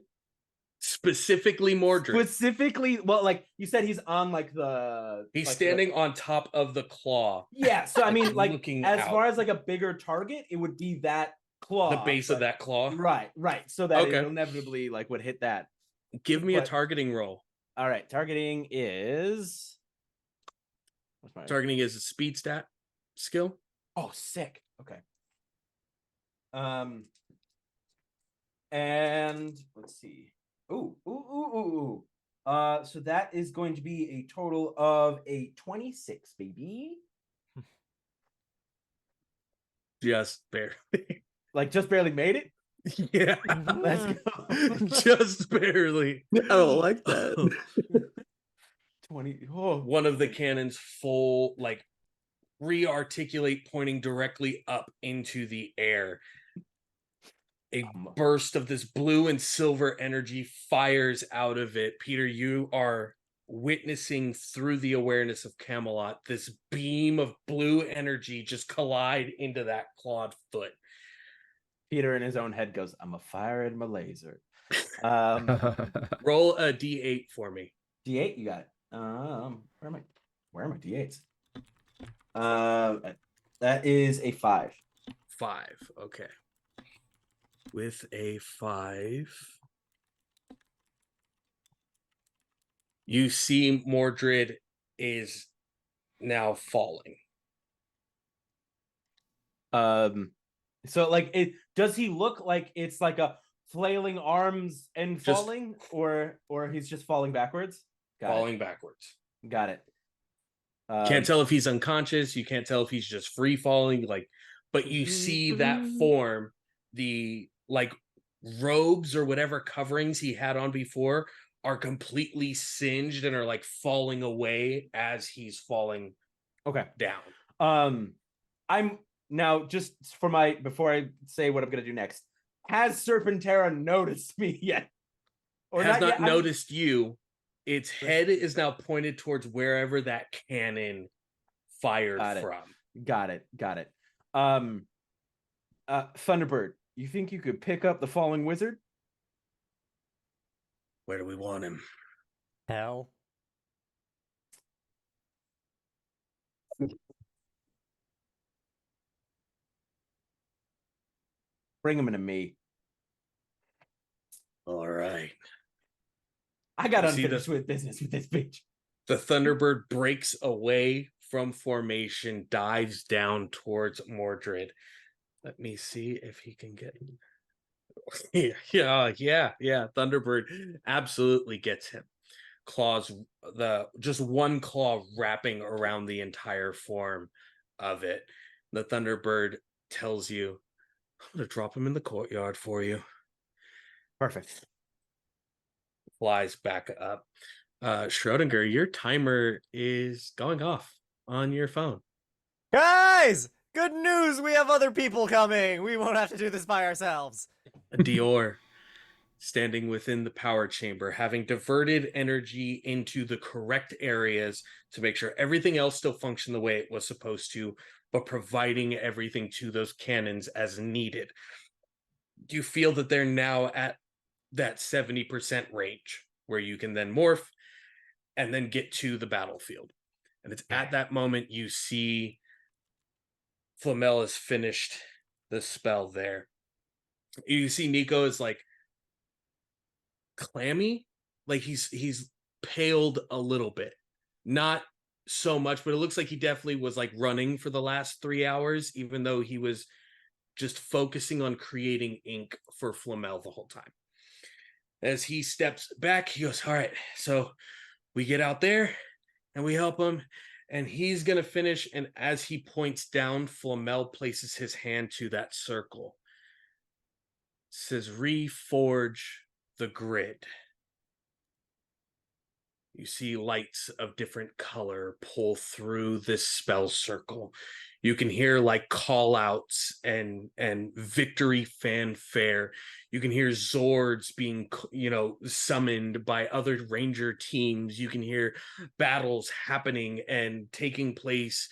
S1: Specifically Mordred.
S5: Specifically, well, like you said, he's on like the.
S1: He's
S5: like,
S1: standing on top of the claw.
S5: Yeah, so I mean, like
S1: looking
S5: as
S1: out.
S5: far as like a bigger target, it would be that claw.
S1: The base of
S5: but-
S1: that claw.
S5: Right, so that
S1: Okay.
S5: it inevitably like would hit that.
S1: Give me a
S5: But-
S1: targeting roll.
S5: All right, targeting is. What's my
S1: Targeting is a speed stat skill.
S5: Oh, sick. Okay. And let's see. Ooh. So that is going to be a total of a 26, baby.
S1: Just barely.
S5: Like just barely made it.
S1: Yeah.
S5: Let's go.
S1: Just barely.
S4: I don't like that.
S5: 20. Oh,
S1: One of the cannons full, like, re-articulate, pointing directly up into the air. A burst of this blue and silver energy fires out of it. Peter, you are witnessing through the awareness of Camelot this beam of blue energy just collide into that clawed foot.
S5: Peter in his own head goes, "I'm a fire in my laser."
S1: Roll a d8 for me.
S5: D8, you got it. Where are my D8s? That is a 5.
S1: 5. Okay. With a 5, you see Mordred is now falling.
S5: So like it does he look like it's like a flailing arms and
S1: Just-
S5: falling, or he's just falling backwards?
S1: Falling backwards.
S5: Got it.
S1: Can't tell if he's unconscious. You can't tell if he's just free falling. Like, but you see that form, the like robes or whatever coverings he had on before are completely singed and are like falling away as he's falling
S5: Okay.
S1: down.
S5: I'm now just for my before I say what I'm gonna do next. Has Serpentera noticed me yet? Or
S1: Has not
S5: yet?
S1: noticed you. Its head is now pointed towards wherever that cannon fired
S5: Got it.
S1: from.
S5: Got it. Thunderbird, you think you could pick up the falling wizard?
S1: Where do we want him?
S3: Hell.
S5: Bring him into me.
S1: All right.
S5: I got
S1: You see
S5: unfinished with business with this bitch.
S1: The Thunderbird breaks away from formation, dives down towards Mordred. Let me see if he can get. Yeah. Thunderbird absolutely gets him. Claws, just one claw wrapping around the entire form of it. The Thunderbird tells you, "I'm gonna drop him in the courtyard for you."
S5: Perfect.
S1: Flies back up. Schrodinger, your timer is going off on your phone.
S3: Guys! Good news! We have other people coming! We won't have to do this by ourselves.
S1: Dior, standing within the power chamber, having diverted energy into the correct areas to make sure everything else still functioned the way it was supposed to, but providing everything to those cannons as needed. Do you feel that they're now at that 70% range where you can then morph and then get to the battlefield? And it's at that moment you see Flamel has finished the spell there. You see Nico is like clammy, like he's paled a little bit. Not so much, but it looks like he definitely was like running for the last 3 hours, even though he was just focusing on creating ink for Flamel the whole time. As he steps back, he goes, "All right, so we get out there and we help him, and he's going to finish." And as he points down, Flamel places his hand to that circle. It says, "Reforge the grid." You see lights of different color pull through this spell circle. You can hear like call outs and victory fanfare. You can hear Zords being, summoned by other ranger teams. You can hear battles happening and taking place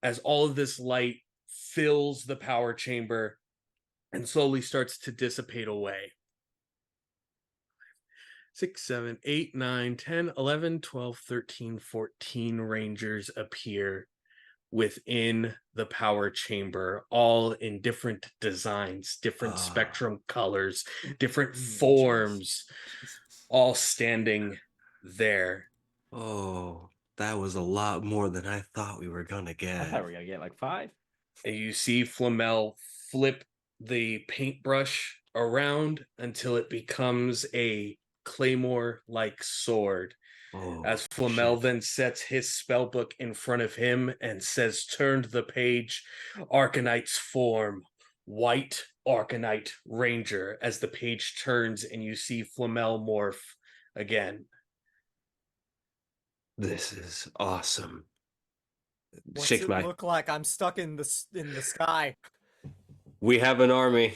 S1: as all of this light fills the power chamber and slowly starts to dissipate away. 6, 7, 8, 9, 10, 11, 12, 13, 14 rangers appear within the power chamber, all in different designs, different spectrum colors, different forms, all standing there.
S4: Oh, that was a lot more than I thought we were gonna
S5: I
S4: get.
S5: thought we were gonna get like 5.
S1: And you see Flamel flip the paintbrush around until it becomes a claymore-like sword.
S4: Oh,
S1: As Flamel
S4: shit.
S1: then sets his spellbook in front of him and says, turn to the page, ArcaKnights form, white ArcaKnight Ranger, as the page turns and you see Flamel morph again.
S4: This is awesome.
S3: What's
S4: Shake
S3: it
S4: my.
S3: look like? I'm stuck in the sky.
S4: We have an army.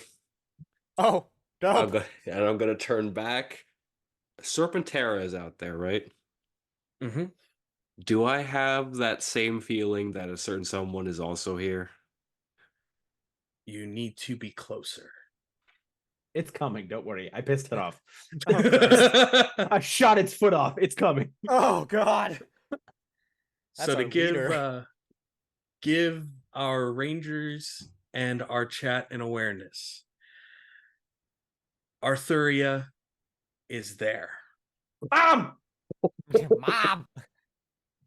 S3: Oh,
S4: I'm
S3: dope.
S4: gonna turn back. Serpentera is out there, right?
S1: Mm-hmm.
S4: Do I have that same feeling that a certain someone is also here?
S1: You need to be closer.
S5: It's coming. Don't worry. I pissed it off.
S3: Oh, Christ.
S5: I shot its foot off. It's coming.
S3: Oh, God.
S1: So to
S3: our leader.
S1: give our rangers and our chat an awareness, Arthuria is there.
S5: Mom!
S3: Mom.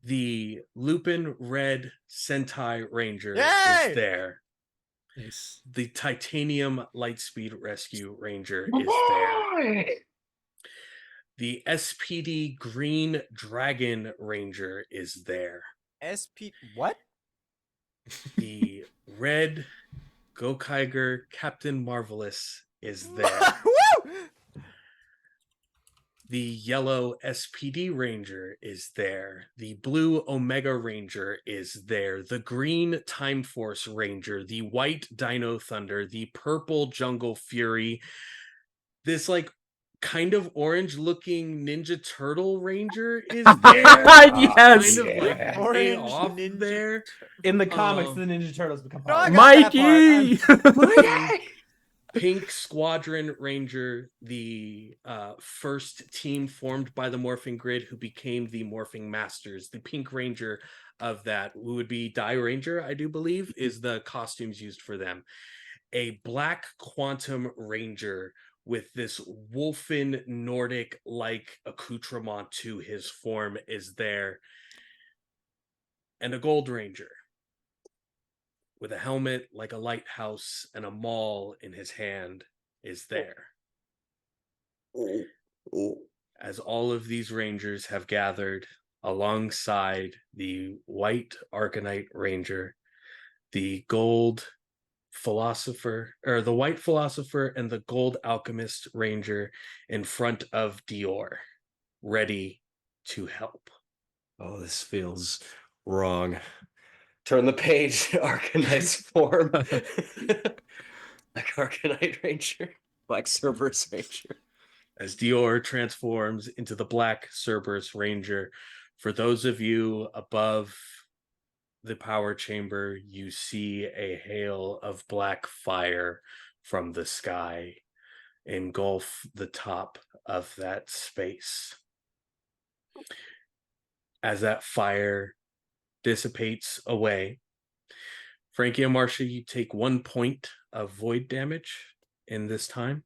S1: The Lupin Red Sentai Ranger
S3: Yay!
S1: is there.
S6: Nice.
S1: The Titanium Lightspeed Rescue Ranger is there. The SPD Green Dragon Ranger is there.
S3: What?
S1: The Red Gokaiger Captain Marvelous is there.
S3: Woo!
S1: The yellow SPD Ranger is there. The blue Omega Ranger is there. The green Time Force Ranger. The white Dino Thunder. The purple Jungle Fury. This like kind of orange looking Ninja Turtle Ranger is there.
S6: Yes.
S1: Kind of like way
S3: Orange
S1: off
S3: Ninja
S1: there.
S5: In the comics, the Ninja Turtles become
S3: No, I
S5: powerful.
S3: got that part.
S6: Mikey!
S1: Pink Squadron Ranger, the first team formed by the Morphing Grid, who became the Morphing Masters. The Pink Ranger of that, who would be Die Ranger, I do believe, is the costumes used for them. A Black Quantum Ranger with this wolfen Nordic-like accoutrement to his form is there. And a Gold Ranger with a helmet like a lighthouse and a maul in his hand is there. As all of these rangers have gathered alongside the white ArcaKnight Ranger, the gold philosopher, or the white philosopher and the gold alchemist ranger in front of Dior, ready to help.
S4: Oh, this feels wrong. Turn the page, ArcaKnights form. Like ArcaKnight Ranger. Black Cerberus Ranger.
S1: As Dior transforms into the Black Cerberus Ranger, for those of you above the power chamber, you see a hail of black fire from the sky engulf the top of that space. As that fire dissipates away, Frankie and Marcia, you take 1 point of void damage in this time.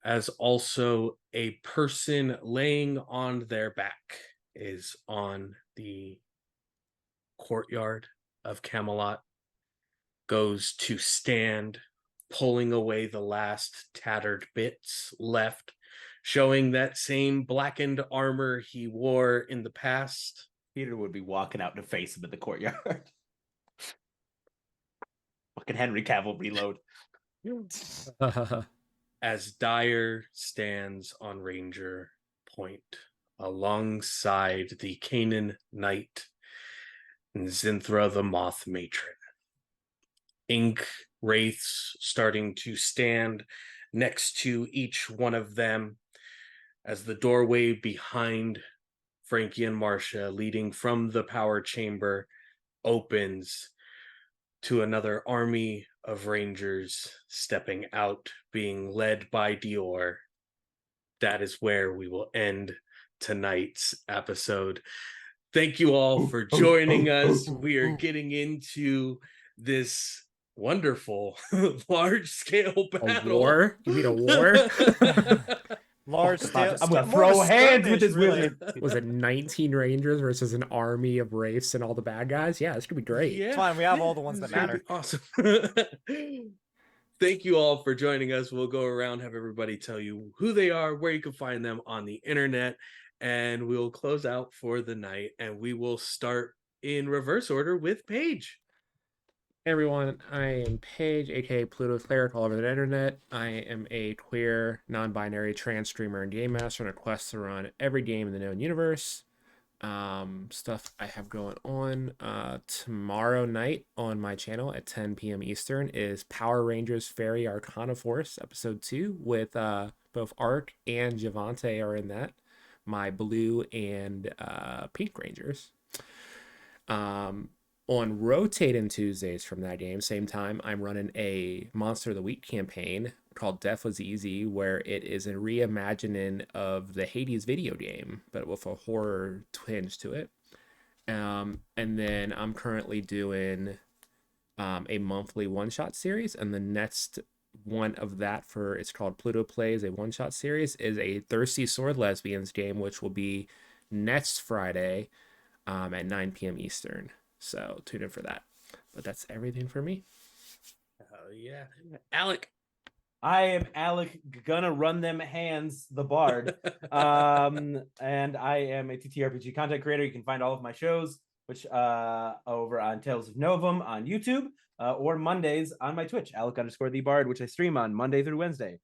S1: As also a person laying on their back is on the courtyard of Camelot, goes to stand, pulling away the last tattered bits left, showing that same blackened armor he wore in the past.
S5: Peter would be walking out to face him in the courtyard. Fucking Henry Cavill reload.
S1: As Dyer stands on Ranger Point alongside the Canaan Knight, and Zinthra the Moth Matron. Ink wraiths starting to stand next to each one of them as the doorway behind Frankie and Marcia, leading from the power chamber, opens to another army of rangers stepping out, being led by Dior. That is where we will end tonight's episode. Thank you all for joining us. We are getting into this wonderful large scale
S6: A
S1: battle.
S6: war? You mean a war?
S3: Large scale.
S5: I'm gonna
S3: more of a
S5: throw hands with
S3: skirmish,
S5: this
S3: really.
S5: wizard.
S6: Was it 19 Rangers versus an army of wraiths and all the bad guys? Yeah, this could be great.
S1: Yeah.
S3: It's fine. We have all the ones
S1: This
S3: that
S1: is gonna
S3: matter.
S1: be awesome. Thank you all for joining us. We'll go around, have everybody tell you who they are, where you can find them on the internet, and we'll close out for the night. And we will start in reverse order with Paige.
S6: Hey everyone, I am Paige, aka Pluto Cleric, all over the internet. I am a queer, non-binary, trans streamer and game master on a quest to run every game in the known universe. Stuff I have going on tomorrow night on my channel at 10 p.m. Eastern is Power Rangers Fairy Arcana Force episode 2 with both Arc and Javante are in that, my blue and pink Rangers. On rotating Tuesdays from that game, same time, I'm running a Monster of the Week campaign called Death Was Easy, where it is a reimagining of the Hades video game, but with a horror twinge to it. And then I'm currently doing a monthly one-shot series, and the next one of that it's called Pluto Plays, a one-shot series, is a Thirsty Sword Lesbians game, which will be next Friday at 9 p.m. Eastern. So tune in for that. But that's everything for me.
S1: Oh yeah, Alec.
S5: I am Alec, gonna run them hands, the bard. And I am a TTRPG content creator. You can find all of my shows, which over on Tales of Novum on YouTube, or Mondays on my Twitch, Alec_the bard, which I stream on Monday through Wednesday.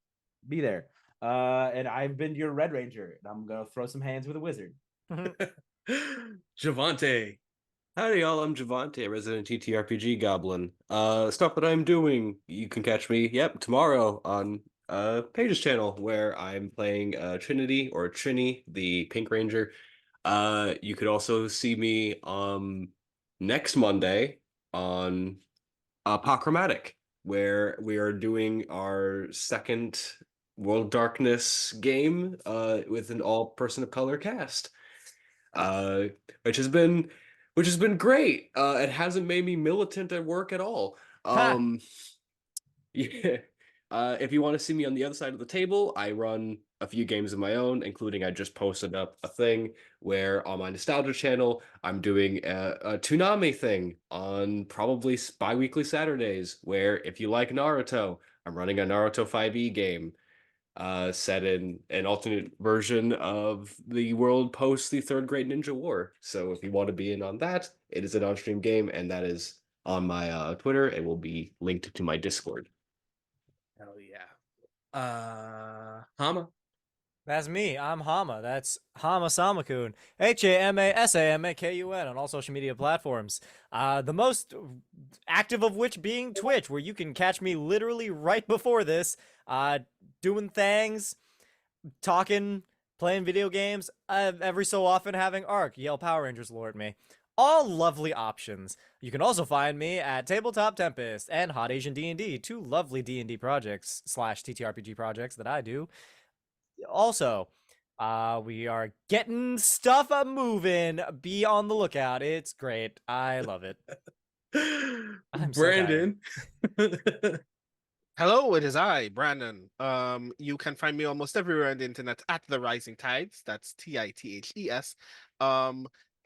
S5: Be there. And I've been your Red Ranger, and I'm gonna throw some hands with a wizard.
S1: Javante.
S4: Howdy, y'all. I'm Javante, a resident TTRPG goblin. Stuff that I'm doing, you can catch me, tomorrow on Paige's channel, where I'm playing Trinity, or Trini, the Pink Ranger. You could also see me next Monday on Pochromatic, where we are doing our second World Darkness game with an all-person of color cast, which has been great. It hasn't made me militant at work at all. Yeah. If you want to see me on the other side of the table, I run a few games of my own, including I just posted up a thing where on my nostalgia channel, I'm doing a Toonami thing on probably bi-weekly Saturdays, where if you like Naruto, I'm running a Naruto 5e game set in an alternate version of the world post the Third Great Ninja War. So if you want to be in on that, it is an on-stream game, and that is on my Twitter. It will be linked to my Discord.
S1: Hell yeah. Hama.
S3: That's me. I'm Hama. That's Hama Samakun. HamaSamakun on all social media platforms. The most active of which being Twitch, where you can catch me literally right before this, doing things, talking, playing video games, every so often having Arc yell Power Rangers lore at me. All lovely options. You can also find me at Tabletop Tempest and Hot Asian D&D, two lovely D&D projects / TTRPG projects that I do. Also, we are getting stuff moving. Be on the lookout. It's great. I love it. I'm
S1: Brandon.
S2: Hello, it is I, Brandon. You can find me almost everywhere on the internet at The Rising Tides. That's TITHES.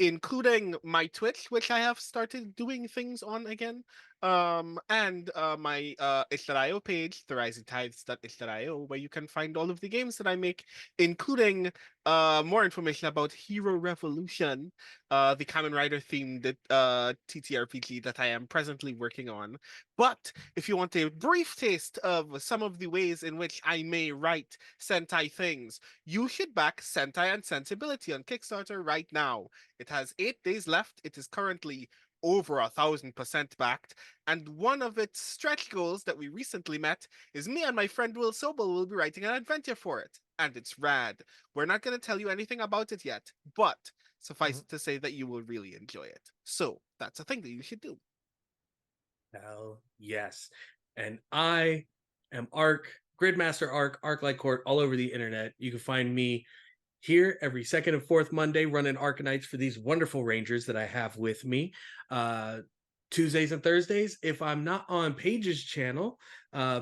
S2: Including my Twitch, which I have started doing things on again. And my Ishtar.io page, therisingtides.ishtar.io, where you can find all of the games that I make, including more information about Hero Revolution, the Kamen Rider themed TTRPG that I am presently working on. But if you want a brief taste of some of the ways in which I may write Sentai things, you should back Sentai and Sensibility on Kickstarter right now. It has 8 days left. It is currently over 1,000% backed, and one of its stretch goals that we recently met is me and my friend Will Sobel will be writing an adventure for it, and it's rad. We're not going to tell you anything about it yet, but suffice it to say that you will really enjoy it. So that's a thing that you should do.
S1: Hell yes. And I am Gridmaster ArcLight Court all over the internet. You can find me here every second and fourth Monday running ArcaKnights for these wonderful Rangers that I have with me. Tuesdays and Thursdays, if I'm not on Paige's channel,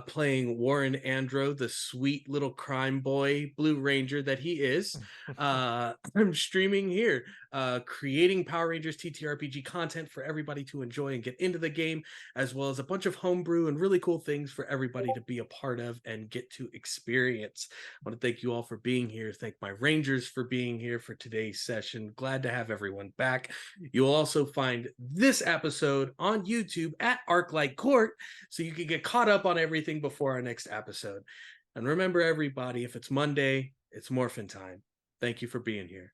S1: playing Warren Andro, the sweet little crime boy Blue Ranger that he is, I'm streaming here, creating Power Rangers TTRPG content for everybody to enjoy and get into the game, as well as a bunch of homebrew and really cool things for everybody to be a part of and get to experience. I want to thank you all for being here. Thank my Rangers for being here for today's session. Glad to have everyone back. You'll also find this episode on YouTube at ArcLight Court, so you can get caught up on everything before our next episode. And remember, everybody, if it's Monday, it's morphin' time. Thank you for being here.